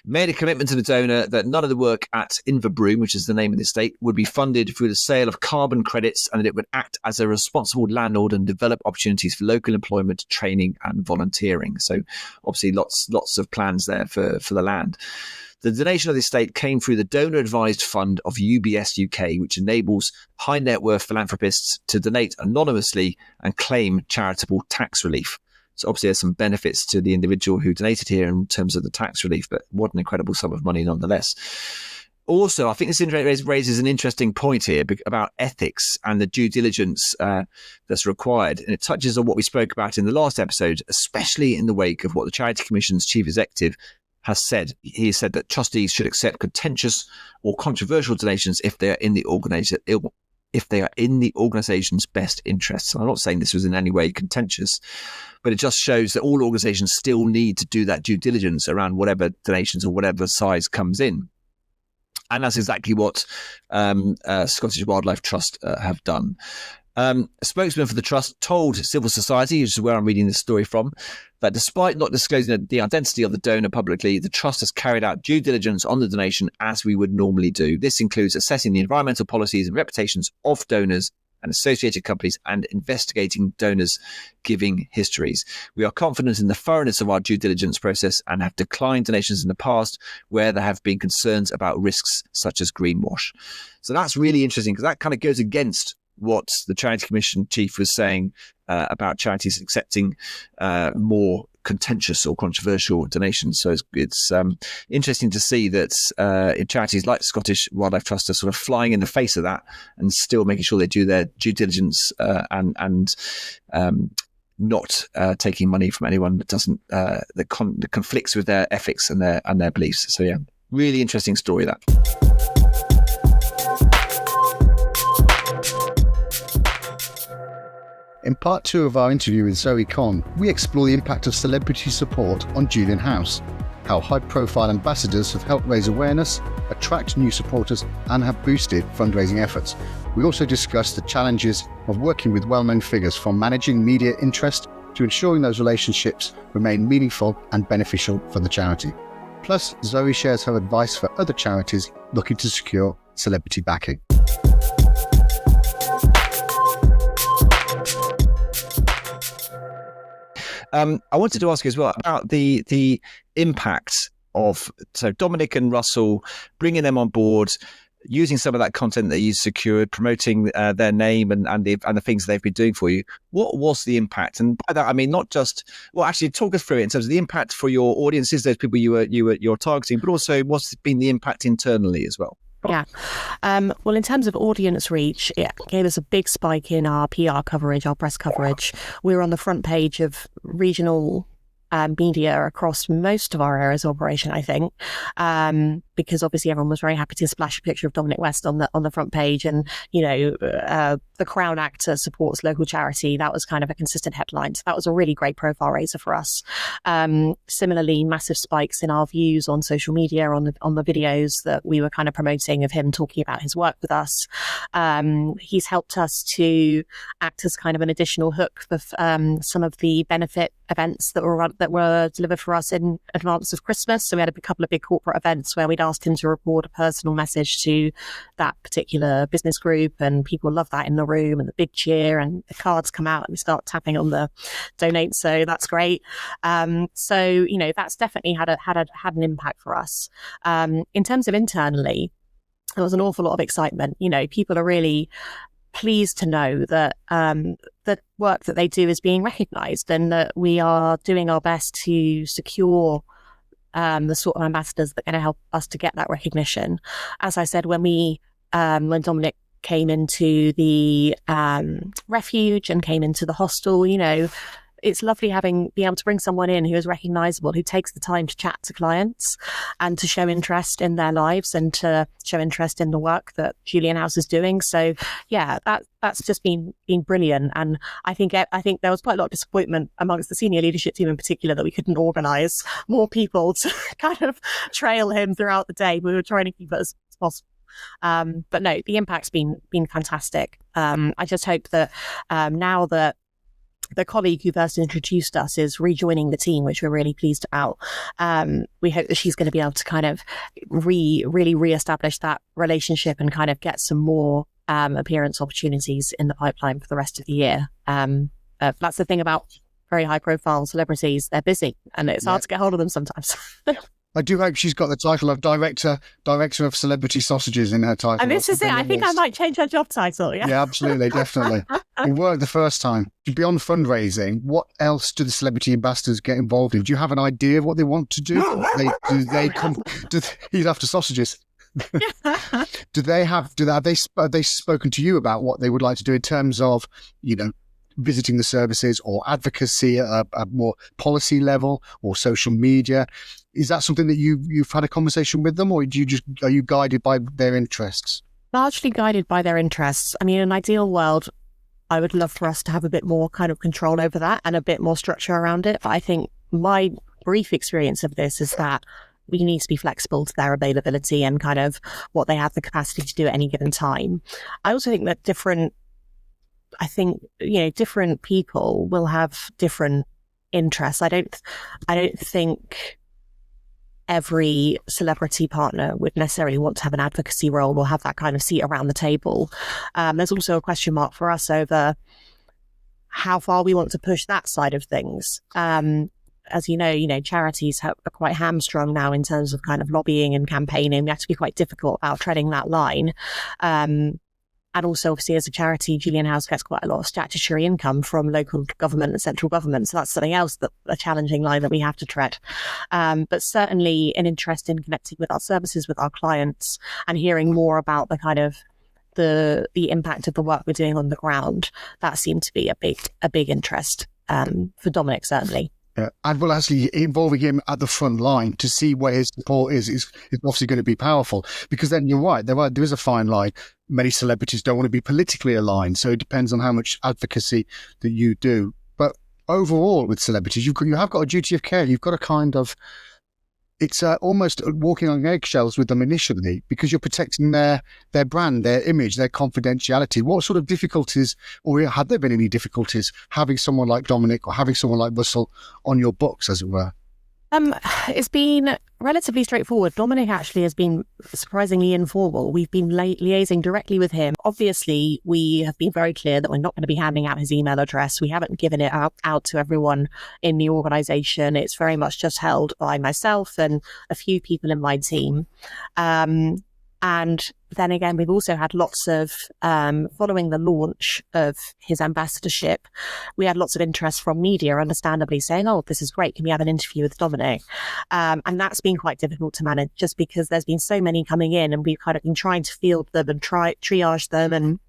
Made a commitment to the donor that none of the work at Inverbroom, which is the name of the estate, would be funded through the sale of carbon credits, and that it would act as a responsible landlord and develop opportunities for local employment, training and volunteering. So obviously lots of plans there for the land. The donation of the estate came through the donor-advised fund of UBS UK, which enables high net worth philanthropists to donate anonymously and claim charitable tax relief. So obviously there's some benefits to the individual who donated here in terms of the tax relief, but what an incredible sum of money nonetheless. Also, I think this raises an interesting point here about ethics and the due diligence that's required. And it touches on what we spoke about in the last episode, especially in the wake of what the Charity Commission's chief executive has said. He said that trustees should accept contentious or controversial donations if they are in the organisation's best interests. And I'm not saying this was in any way contentious, but it just shows that all organisations still need to do that due diligence around whatever donations or whatever size comes in. And that's exactly what Scottish Wildlife Trust have done. A spokesman for the trust told civil society, which is where I'm reading this story from, that despite not disclosing the identity of the donor publicly, the trust has carried out due diligence on the donation as we would normally do. This includes assessing the environmental policies and reputations of donors and associated companies and investigating donors' giving histories. We are confident in the thoroughness of our due diligence process and have declined donations in the past where there have been concerns about risks such as greenwash. So that's really interesting because that kind of goes against what the Charity Commission chief was saying about charities accepting more contentious or controversial donations. So it's interesting to see that charities like Scottish Wildlife Trust are sort of flying in the face of that and still making sure they do their due diligence and not taking money from anyone that doesn't that conflicts with their ethics and their beliefs. So yeah, really interesting story that. In part 2 of our interview with Zoe Conn, we explore the impact of celebrity support on Julian House, how high-profile ambassadors have helped raise awareness, attract new supporters, and have boosted fundraising efforts. We also discuss the challenges of working with well-known figures, from managing media interest to ensuring those relationships remain meaningful and beneficial for the charity. Plus, Zoe shares her advice for other charities looking to secure celebrity backing. I wanted to ask you as well about the impact of Dominic and Russell, bringing them on board, using some of that content that you secured, promoting their name and the things they've been doing for you. What was the impact? And by that I mean not just, well, actually talk us through it in terms of the impact for your audiences, those people you're targeting, but also what's been the impact internally as well. Yeah. Well, in terms of audience reach, it gave us a big spike in our PR coverage, our press coverage. We were on the front page of regional media across most of our areas of operation, I think, because obviously everyone was very happy to splash a picture of Dominic West on the front page, and the Crown actor supports local charity. That was kind of a consistent headline. So that was a really great profile raiser for us. Similarly, massive spikes in our views on social media on the videos that we were kind of promoting of him talking about his work with us. He's helped us to act as kind of an additional hook for some of the benefit events that were delivered for us in advance of Christmas. So we had a couple of big corporate events where we'd asked him to record a personal message to that particular business group, and people love that in the room, and the big cheer, and the cards come out and we start tapping on the donate. So that's great. So that's definitely had an impact for us. In terms of internally, there was an awful lot of excitement. People are really pleased to know that the work that they do is being recognised, and that we are doing our best to secure the sort of ambassadors that are going to help us to get that recognition. As I said, when Dominic came into the refuge and came into the hostel, it's lovely being able to bring someone in who is recognizable, who takes the time to chat to clients and to show interest in their lives and to show interest in the work that Julian House is doing. So yeah, that's just been brilliant. And I think there was quite a lot of disappointment amongst the senior leadership team in particular that we couldn't organise more people to kind of trail him throughout the day. We were trying to keep it as possible. But no, the impact's been fantastic. I just hope that now that the colleague who first introduced us is rejoining the team, which we're really pleased about, we hope that she's going to be able to kind of really re-establish that relationship and kind of get some more appearance opportunities in the pipeline for the rest of the year. That's the thing about very high profile celebrities. They're busy and it's hard to get hold of them sometimes. I do hope she's got the title of director of celebrity sausages in her title. And this is it. I think I might change her job title. Yeah, absolutely, definitely. It worked the first time. Beyond fundraising, what else do the celebrity ambassadors get involved in? Do you have an idea of what they want to do? He's after sausages. Have they spoken to you about what they would like to do in terms of, visiting the services or advocacy at a more policy level or social media? Is that something that you've had a conversation with them, or are you guided by their interests? Largely guided by their interests. I mean, in an ideal world, I would love for us to have a bit more kind of control over that and a bit more structure around it. But I think my brief experience of this is that we need to be flexible to their availability and kind of what they have the capacity to do at any given time. I also think that different people will have different interests. I don't think every celebrity partner would necessarily want to have an advocacy role or have that kind of seat around the table. There's also a question mark for us over how far we want to push that side of things. As you know, charities are quite hamstrung now in terms of kind of lobbying and campaigning. We have to be quite difficult about treading that line. And also, obviously, as a charity, Julian House gets quite a lot of statutory income from local government and central government. So that's something else, a challenging line that we have to tread. But certainly an interest in connecting with our services, with our clients, and hearing more about the kind of the impact of the work we're doing on the ground. That seemed to be a big interest for Dominic, certainly. Yeah. And well, actually involving him at the front line to see where his support is obviously going to be powerful, because then you're right, there is a fine line. Many celebrities don't want to be politically aligned, so it depends on how much advocacy that you do. But overall with celebrities, you have got a duty of care. You've got a kind of, it's almost walking on eggshells with them initially, because you're protecting their brand, their image, their confidentiality. What sort of difficulties, or had there been any difficulties, having someone like Dominic or having someone like Russell on your books, as it were? It's been relatively straightforward. Dominic actually has been surprisingly informal. We've been liaising directly with him. Obviously, we have been very clear that we're not going to be handing out his email address. We haven't given it out to everyone in the organisation. It's very much just held by myself and a few people in my team. And then again, we've also had lots of, following the launch of his ambassadorship, we had lots of interest from media, understandably saying, oh, this is great. Can we have an interview with Dominic? And that's been quite difficult to manage, just because there's been so many coming in and we've kind of been trying to field them and triage them and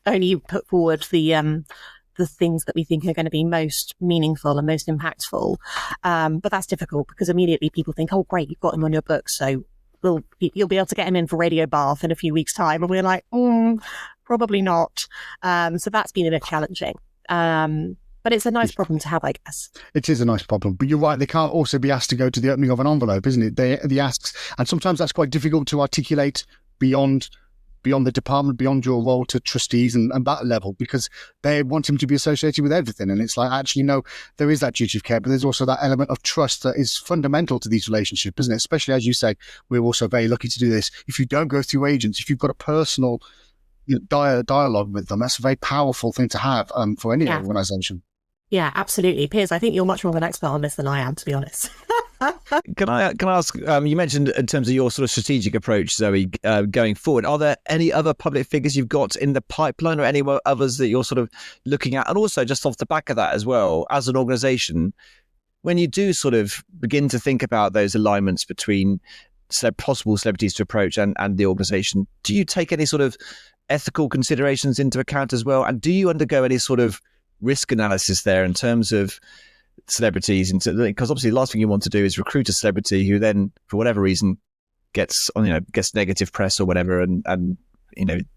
only put forward the things that we think are going to be most meaningful and most impactful. But that's difficult because immediately people think, oh, great, you've got him on your book. So you'll be able to get him in for Radio Bath in a few weeks' time. And we're like, probably not. So that's been a bit challenging. But it's a nice problem to have, I guess. It is a nice problem. But you're right, they can't also be asked to go to the opening of an envelope, isn't it? The asks. And sometimes that's quite difficult to articulate beyond the department, beyond your role to trustees and that level, because they want him to be associated with everything. And it's like, actually, no, there is that duty of care, but there's also that element of trust that is fundamental to these relationships, isn't it? Especially, as you say, we're also very lucky to do this. If you don't go through agents, if you've got a personal dialogue with them, that's a very powerful thing to have for any organisation. Yeah, absolutely. Piers, I think you're much more of an expert on this than I am, to be honest. Can I ask, you mentioned in terms of your sort of strategic approach, Zoe, going forward, are there any other public figures you've got in the pipeline or any others that you're sort of looking at? And also just off the back of that as well, as an organisation, when you do sort of begin to think about those alignments between possible celebrities to approach and the organisation, do you take any sort of ethical considerations into account as well? And do you undergo any sort of risk analysis there in terms of celebrities? Because obviously the last thing you want to do is recruit a celebrity who then, for whatever reason, gets negative press or whatever, and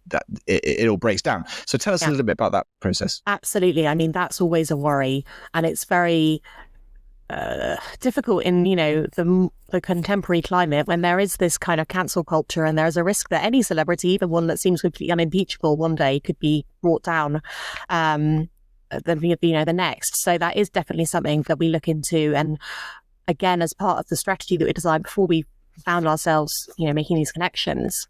that it all breaks down. So tell us a little bit about that process. Absolutely. I mean, that's always a worry, and it's very difficult in the contemporary climate when there is this kind of cancel culture, and there's a risk that any celebrity, even one that seems completely unimpeachable, one day could be brought down the next. So that is definitely something that we look into, and again, as part of the strategy that we designed before we found ourselves making these connections,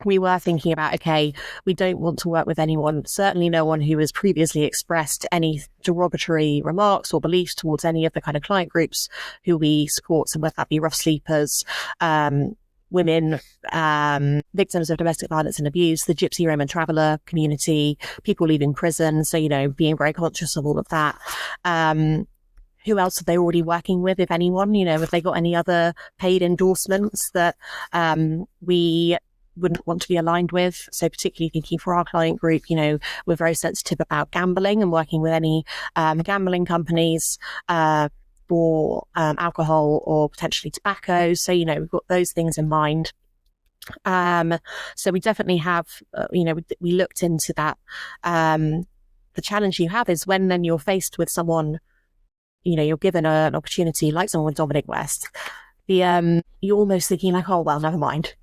we were thinking about, okay, we don't want to work with anyone, certainly no one who has previously expressed any derogatory remarks or beliefs towards any of the kind of client groups who we support, so whether that be rough sleepers, women, victims of domestic violence and abuse, the Gypsy Roman traveller community, people leaving prison. So, being very conscious of all of that. Who else are they already working with, if anyone? Have they got any other paid endorsements that we wouldn't want to be aligned with? So particularly thinking for our client group, we're very sensitive about gambling and working with any gambling companies for alcohol or potentially tobacco. So, we've got those things in mind. So we definitely have, we looked into that. The challenge you have is when then you're faced with someone, you're given an opportunity like someone with Dominic West, you're almost thinking like, oh, well, never mind.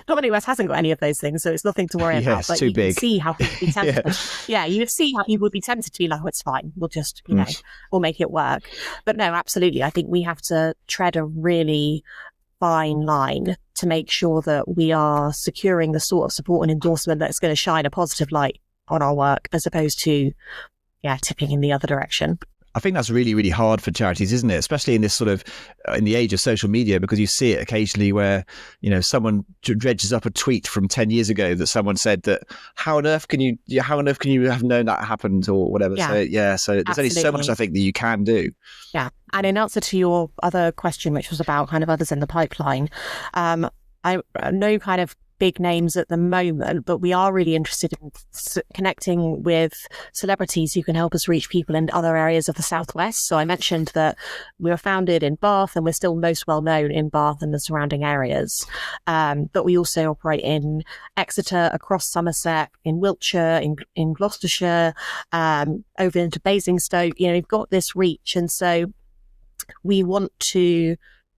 Dominic West hasn't got any of those things, so it's nothing to worry about. It's but too big. Can see how people would be tempted. You would see how people would be tempted to be like, oh, it's fine. We'll just, we'll make it work. But no, absolutely. I think we have to tread a really fine line to make sure that we are securing the sort of support and endorsement that's going to shine a positive light on our work, as opposed to, tipping in the other direction. I think that's really, really hard for charities, isn't it? Especially in this sort of, in the age of social media, because you see it occasionally where, someone dredges up a tweet from 10 years ago that someone said that, how on earth can you have known that happened or whatever? So there's only so much I think that you can do. Yeah. And in answer to your other question, which was about kind of others in the pipeline, I know kind of big names at the moment, but we are really interested in connecting with celebrities who can help us reach people in other areas of the Southwest. So I mentioned that we were founded in Bath, and we're still most well known in Bath and the surrounding areas. But we also operate in Exeter, across Somerset, in Wiltshire, in Gloucestershire, over into Basingstoke. We've got this reach, and so we want to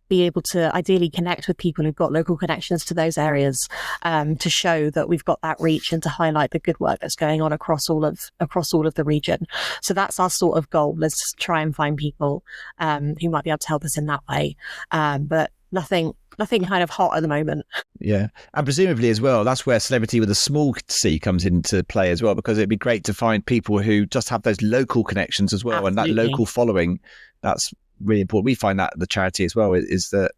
be able to ideally connect with people who've got local connections to those areas, to show that we've got that reach and to highlight the good work that's going on across all of the region. So that's our sort of goal, is to try and find people who might be able to help us in that way. But nothing kind of hot at the moment. Yeah. And presumably as well, that's where celebrity with a small c comes into play as well, because it'd be great to find people who just have those local connections as well. Absolutely. And that local following, that's really important. We find that at the charity as well, is that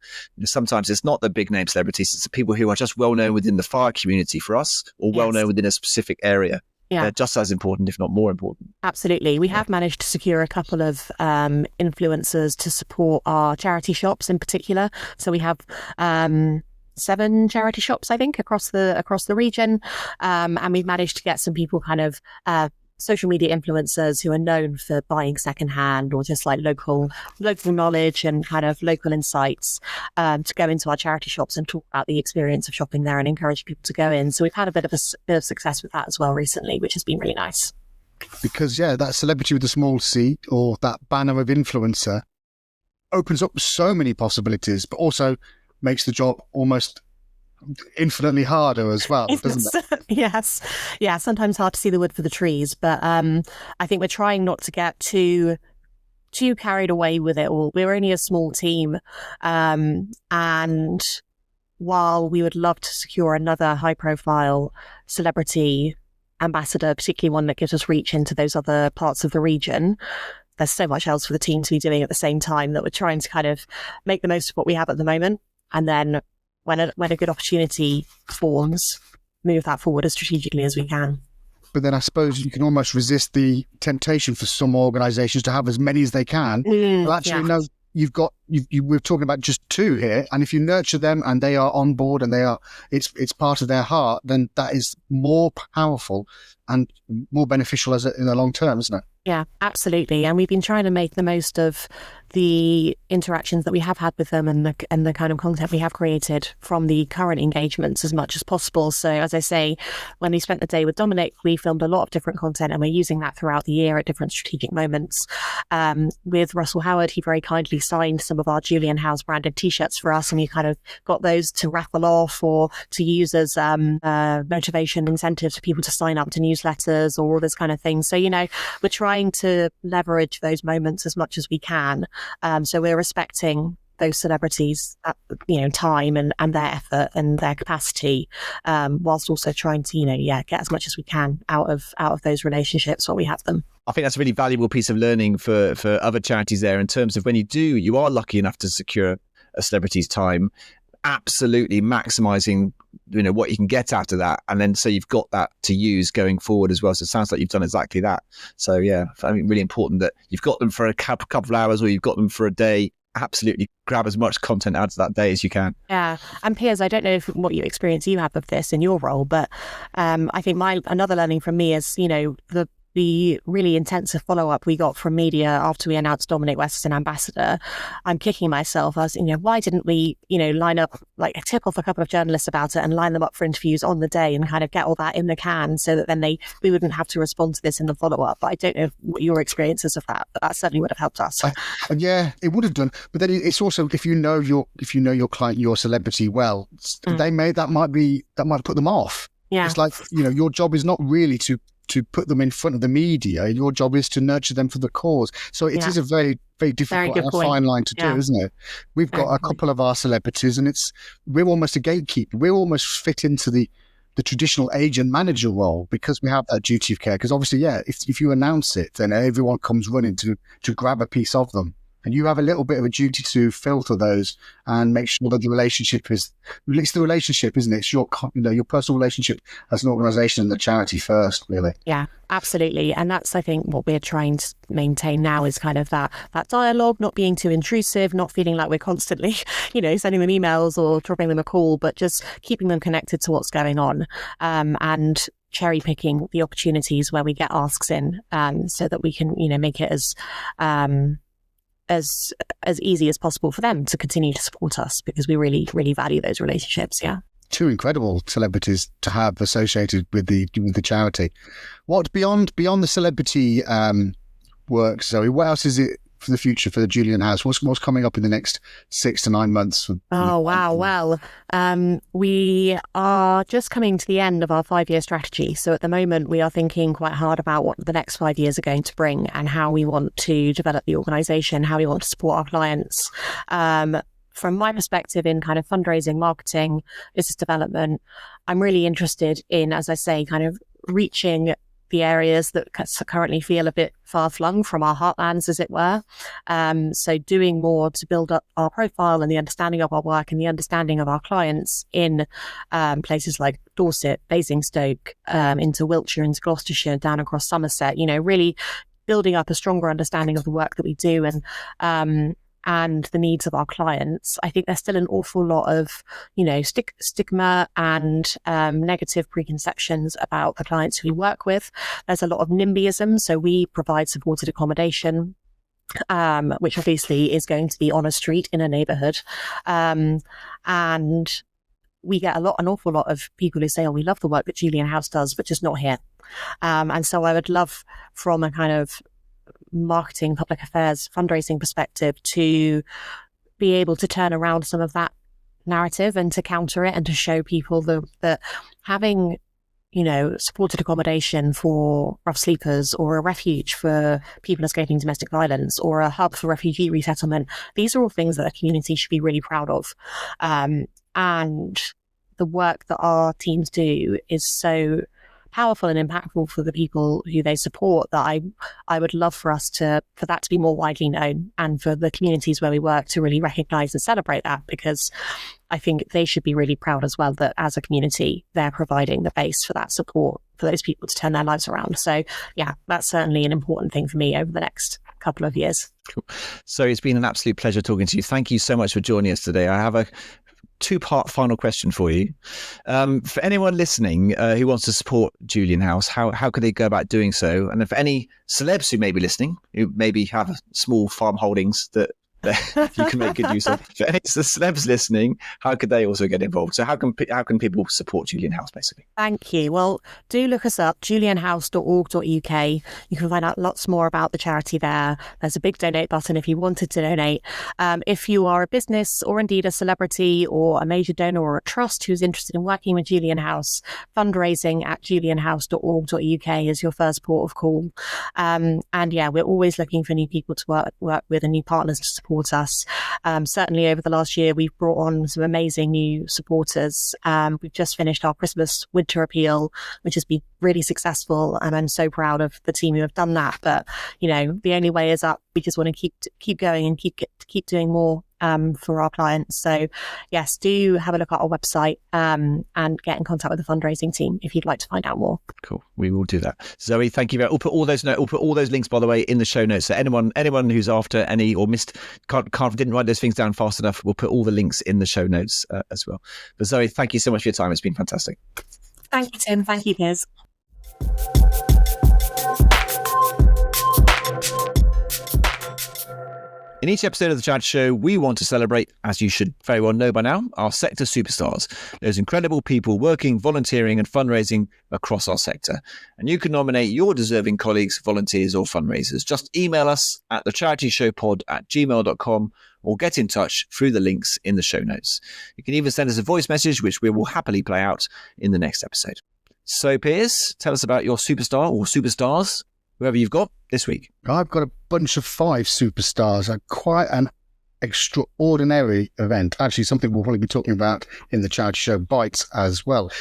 sometimes it's not the big name celebrities, it's the people who are just well known within the fire community for us, or well known within a specific area. They're just as important, if not more important. Absolutely. We have managed to secure a couple of influencers to support our charity shops in particular. So we have 7 charity shops, I think, across the region, and we've managed to get some people kind of social media influencers who are known for buying secondhand or just like local knowledge and kind of local insights, to go into our charity shops and talk about the experience of shopping there and encourage people to go in. So we've had a bit of success with that as well recently, which has been really nice. Because that celebrity with a small c, or that banner of influencer, opens up so many possibilities, but also makes the job almost infinitely harder as well, doesn't it? Yes. Yeah, sometimes hard to see the wood for the trees, but I think we're trying not to get too carried away with it all. We're only a small team, and while we would love to secure another high profile celebrity ambassador, particularly one that gives us reach into those other parts of the region, there's so much else for the team to be doing at the same time that we're trying to kind of make the most of what we have at the moment, and then when a good opportunity forms, move that forward as strategically as we can. But then I suppose you can almost resist the temptation for some organisations to have as many as they can. But actually, no, we're talking about just 2 here, and if you nurture them and they are on board and it's part of their heart, then that is more powerful and more beneficial in the long term, isn't it? Yeah, absolutely. And we've been trying to make the most of the interactions that we have had with them and the kind of content we have created from the current engagements as much as possible. So as I say, when we spent the day with Dominic, we filmed a lot of different content and we're using that throughout the year at different strategic moments. With Russell Howard, he very kindly signed some of our Julian House branded t-shirts for us, and we kind of got those to raffle off or to use as motivation incentives for people to sign up to newsletters or all this kind of thing. So, we're trying to leverage those moments as much as we can. So we're respecting those celebrities' time and their effort and their capacity, whilst also trying to get as much as we can out of those relationships while we have them. I think that's a really valuable piece of learning for other charities there, in terms of when you are lucky enough to secure a celebrity's time, absolutely maximizing what you can get out of that, and then so you've got that to use going forward as well. So it sounds like you've done exactly that. So yeah, I mean, really important that you've got them for a couple of hours or you've got them for a day. Absolutely grab as much content out of that day as you can. Yeah. And Piers, I don't know what experience you have of this in your role, but I think another learning from me is the really intensive follow-up we got from media after we announced Dominic West as an ambassador. I'm kicking myself. I was, why didn't we, line up, tip off a couple of journalists about it and line them up for interviews on the day and kind of get all that in the can so that then we wouldn't have to respond to this in the follow-up. But I don't know what your experiences of that, but that certainly would have helped us. Yeah, it would have done. But then it's also, if you know your client, your celebrity well, that might put them off. Yeah. It's like, your job is not really to put them in front of the media. Your job is to nurture them for the cause. So it is a very, very difficult and fine line to do, isn't it? We've got a couple of our celebrities, and we're almost a gatekeeper. We almost fit into the traditional agent manager role because we have that duty of care. Because obviously, if you announce it, then everyone comes running to grab a piece of them. And you have a little bit of a duty to filter those and make sure that the relationship it's the relationship, isn't it? It's your personal relationship as an organisation and the charity first, really. Yeah, absolutely. And that's, I think, what we're trying to maintain now is kind of that dialogue, not being too intrusive, not feeling like we're constantly, sending them emails or dropping them a call, but just keeping them connected to what's going on. And cherry picking the opportunities where we get asks in, so that we can, make it as easy as possible for them to continue to support us, because we really, really value those relationships. Yeah. Two incredible celebrities to have associated with the charity. What beyond the celebrity work, Zoe? What else is it for the future for the Julian House? What's coming up in the next 6 to 9 months? Oh, wow. Well, we are just coming to the end of our 5-year strategy. So at the moment, we are thinking quite hard about what the next 5 years are going to bring and how we want to develop the organisation, how we want to support our clients. From my perspective in kind of fundraising, marketing, business development, I'm really interested in, as I say, kind of reaching the areas that currently feel a bit far-flung from our heartlands, as it were. So doing more to build up our profile and the understanding of our work and the understanding of our clients in places like Dorset, Basingstoke, into Wiltshire, into Gloucestershire, down across Somerset, really building up a stronger understanding of the work that we do and the needs of our clients. I think there's still an awful lot of, stigma and negative preconceptions about the clients who we work with. There's a lot of NIMBYism. So we provide supported accommodation, which obviously is going to be on a street in a neighbourhood. And we get an awful lot of people who say, we love the work that Julian House does, but just not here. And so I would love, from a kind of marketing, public affairs, fundraising perspective, to be able to turn around some of that narrative and to counter it and to show people that having, supported accommodation for rough sleepers, or a refuge for people escaping domestic violence, or a hub for refugee resettlement, these are all things that a community should be really proud of. And the work that our teams do is so powerful and impactful for the people who they support that I would love for that to be more widely known, and for the communities where we work to really recognise and celebrate that, because I think they should be really proud as well that as a community they're providing the base for that support for those people to turn their lives around. So yeah, that's certainly an important thing for me over the next couple of years. Cool. So it's been an absolute pleasure talking to you. Thank you so much for joining us today. I have a two-part final question for you. For anyone listening who wants to support Julian House, how could they go about doing so? And if any celebs who may be listening, who maybe have small farm holdings that you can make good use of. For any celebs listening, how could they also get involved? So how can people support Julian House, basically? Thank you. Well, do look us up, julianhouse.org.uk. You can find out lots more about the charity there. There's a big donate button if you wanted to donate. If you are a business or indeed a celebrity or a major donor or a trust who's interested in working with Julian House, fundraising at julianhouse.org.uk is your first port of call. And yeah, we're always looking for new people to work with and new partners to support us. Certainly over the last year, we've brought on some amazing new supporters. We've just finished our Christmas winter appeal, which has been really successful, and I'm so proud of the team who have done that. But the only way is up. We just want to keep going and keep doing more for our clients. So yes, do have a look at our website and get in contact with the fundraising team if you'd like to find out more. Cool, we will do that. Zoe, thank you very much. We'll put all those links, by the way, in the show notes. So anyone who's after any or didn't write those things down fast enough, we'll put all the links in the show notes as well. But Zoe, thank you so much for your time. It's been fantastic. Thank you, Tim. Thank you, Piers. In each episode of the Charity Show, we want to celebrate, as you should very well know by now, our sector superstars, those incredible people working, volunteering and fundraising across our sector. And you can nominate your deserving colleagues, volunteers or fundraisers. Just email us at thecharityshowpod@gmail.com or get in touch through the links in the show notes. You can even send us a voice message, which we will happily play out in the next episode. So Piers, tell us about your superstar or superstars, whoever you've got this week. I've got a bunch of 5 superstars, quite an extraordinary event. Actually, something we'll probably be talking about in the Charity Show Bites as well.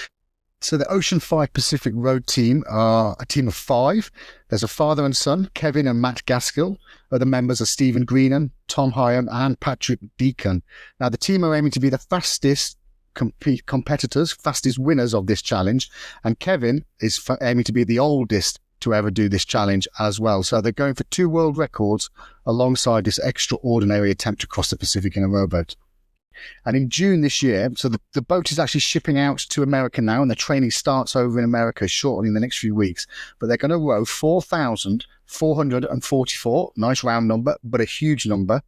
So the Ocean 5 Pacific Road team are a team of 5. There's a father and son, Kevin and Matt Gaskill. Other members are Stephen Greenan, Tom Hyam and Patrick Deacon. Now, the team are aiming to be the fastest competitors, fastest winners of this challenge. And Kevin is aiming to be the oldest to ever do this challenge as well. So they're going for 2 world records alongside this extraordinary attempt to cross the Pacific in a rowboat. And in June this year, so the boat is actually shipping out to America now, and the training starts over in America shortly in the next few weeks. But they're going to row 4,444, nice round number, but a huge number,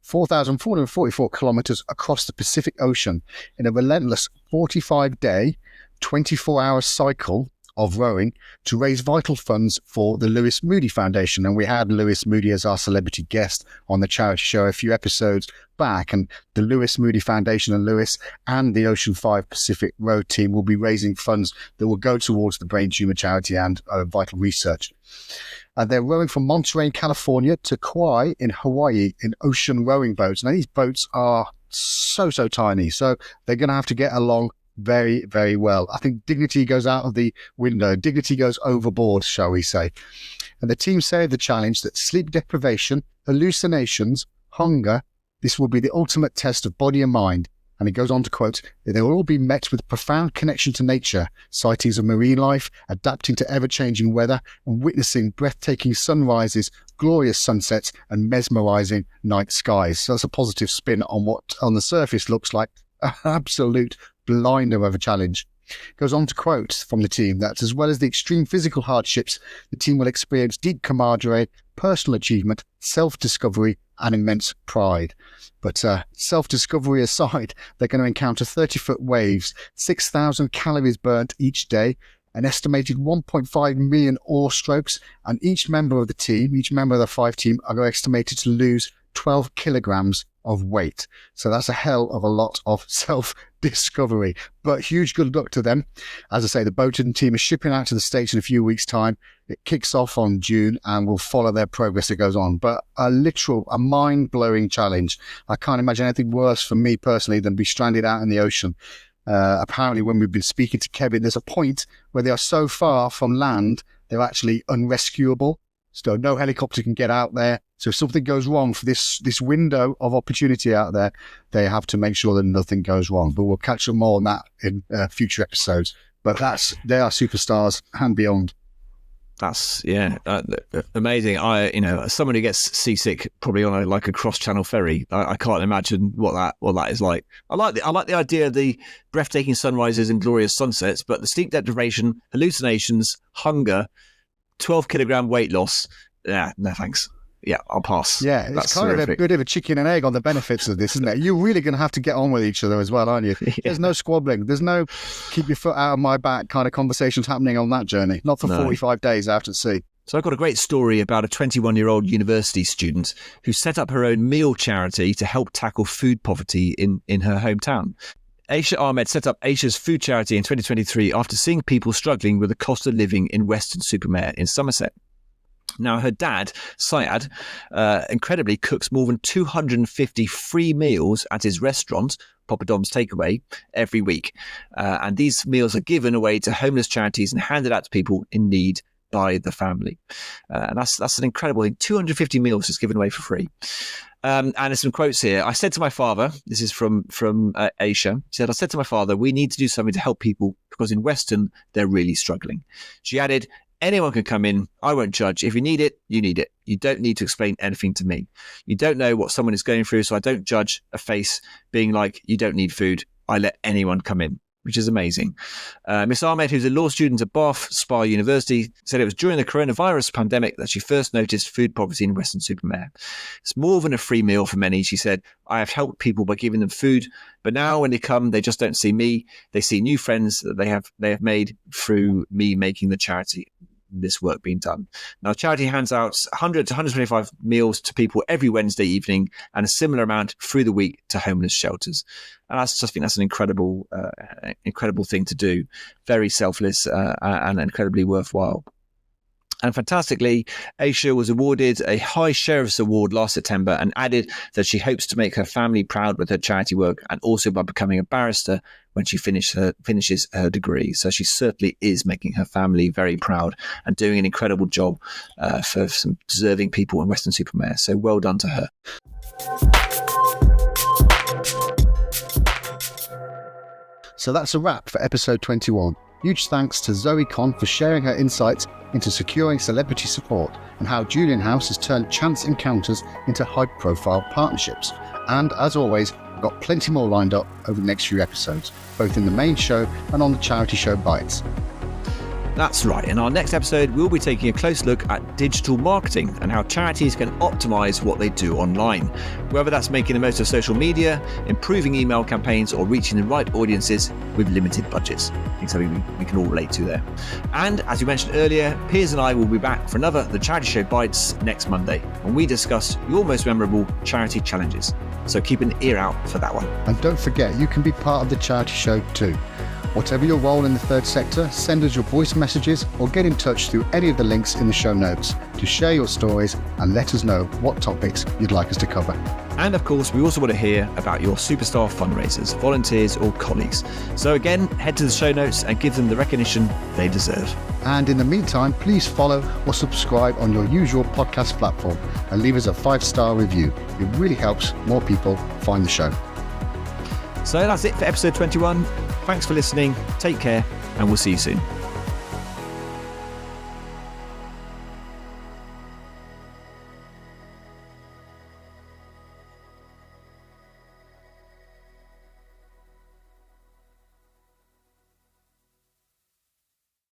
4,444 kilometers across the Pacific Ocean in a relentless 45-day, 24-hour cycle of rowing to raise vital funds for the Lewis Moody Foundation. And we had Lewis Moody as our celebrity guest on the Charity Show a few episodes back. And the Lewis Moody Foundation and Lewis and the Ocean 5 Pacific Road team will be raising funds that will go towards the brain tumor charity and vital research. They're rowing from Monterey, California to Kauai in Hawaii in ocean rowing boats. Now, these boats are so tiny, so they're going to have to get along very, very well. I think dignity goes out of the window. Dignity goes overboard, shall we say. And the team say of the challenge that sleep deprivation, hallucinations, hunger, this will be the ultimate test of body and mind. And he goes on to quote, they will all be met with a profound connection to nature, sightings of marine life, adapting to ever-changing weather, and witnessing breathtaking sunrises, glorious sunsets, and mesmerizing night skies. So that's a positive spin on what on the surface looks like an absolute blinder of a challenge. Goes on to quote from the team that as well as the extreme physical hardships, the team will experience deep camaraderie, personal achievement, self-discovery and immense pride. But self-discovery aside, they're going to encounter 30-foot waves, 6,000 calories burnt each day, an estimated 1.5 million oar strokes, and each member of the team, each member of the 5 team are estimated to lose 12 kilograms of weight. So that's a hell of a lot of self-discovery, but huge good luck to them. As I say, the boating team is shipping out to the States in a few weeks' time. It kicks off on June and we'll follow their progress as it goes on. But a mind-blowing challenge. I can't imagine anything worse for me personally than be stranded out in the ocean. Apparently, when we've been speaking to Kevin, there's a point where they are so far from land, they're actually unrescuable. So no helicopter can get out there. So if something goes wrong for this window of opportunity out there, they have to make sure that nothing goes wrong. But we'll catch up more on that in future episodes. But they are superstars and beyond. That's amazing. As someone who gets seasick probably on a cross-channel ferry, I can't imagine what that is like. I like the idea of the breathtaking sunrises and glorious sunsets, but the sleep deprivation, hallucinations, hunger, 12-kilogram weight loss. Yeah, no thanks. Yeah, I'll pass. Yeah, it's kind of a bit of a chicken and egg on the benefits of this, isn't it? You're really going to have to get on with each other as well, aren't you? Yeah. There's no squabbling. There's no keep your foot out of my back kind of conversations happening on that journey. Not for 45 days out at sea. So I've got a great story about a 21-year-old university student who set up her own meal charity to help tackle food poverty in her hometown. Aisha Ahmed set up Aisha's food charity in 2023 after seeing people struggling with the cost of living in Weston-super-Mare in Somerset. Now, her dad, Syed, incredibly cooks more than 250 free meals at his restaurant, Papa Dom's Takeaway, every week. And these meals are given away to homeless charities and handed out to people in need by the family. And that's an incredible thing. 250 meals is given away for free. And there's some quotes here. I said to my father, this is from Aisha, she said, I said to my father, we need to do something to help people because in Weston, they're really struggling. She added, anyone can come in. I won't judge. If you need it, you need it. You don't need to explain anything to me. You don't know what someone is going through, so I don't judge a face being like, you don't need food. I let anyone come in, which is amazing. Miss Ahmed, who's a law student at Bath Spa University, said it was during the coronavirus pandemic that she first noticed food poverty in Weston-super-Mare. It's more than a free meal for many. She said, I have helped people by giving them food, but now when they come, they just don't see me. They see new friends that they have made through me making the charity. This work being done. Now, charity hands out 100 to 125 meals to people every Wednesday evening and a similar amount through the week to homeless shelters. And I just think that's an incredible thing to do. Very selfless and incredibly worthwhile. And fantastically, Aisha was awarded a High Sheriff's Award last September and added that she hopes to make her family proud with her charity work and also by becoming a barrister when she finishes her degree. So she certainly is making her family very proud and doing an incredible job for some deserving people in Weston-super-Mare. So well done to her. So that's a wrap for episode 21. Huge thanks to Zoe Conn for sharing her insights into securing celebrity support and how Julian House has turned chance encounters into high-profile partnerships. And as always, I've got plenty more lined up over the next few episodes, both in the main show and on the charity show Bites. That's right. In our next episode, we'll be taking a close look at digital marketing and how charities can optimize what they do online. Whether that's making the most of social media, improving email campaigns, or reaching the right audiences with limited budgets. I think something we can all relate to there. And as you mentioned earlier, Piers and I will be back for another The Charity Show Bites next Monday, when we discuss your most memorable charity challenges. So keep an ear out for that one. And don't forget, you can be part of the charity show too. Whatever your role in the third sector, send us your voice messages or get in touch through any of the links in the show notes to share your stories and let us know what topics you'd like us to cover. And of course, we also want to hear about your superstar fundraisers, volunteers or colleagues. So again, head to the show notes and give them the recognition they deserve. And in the meantime, please follow or subscribe on your usual podcast platform and leave us a 5-star review. It really helps more people find the show. So that's it for episode 21. Thanks for listening, take care, and we'll see you soon.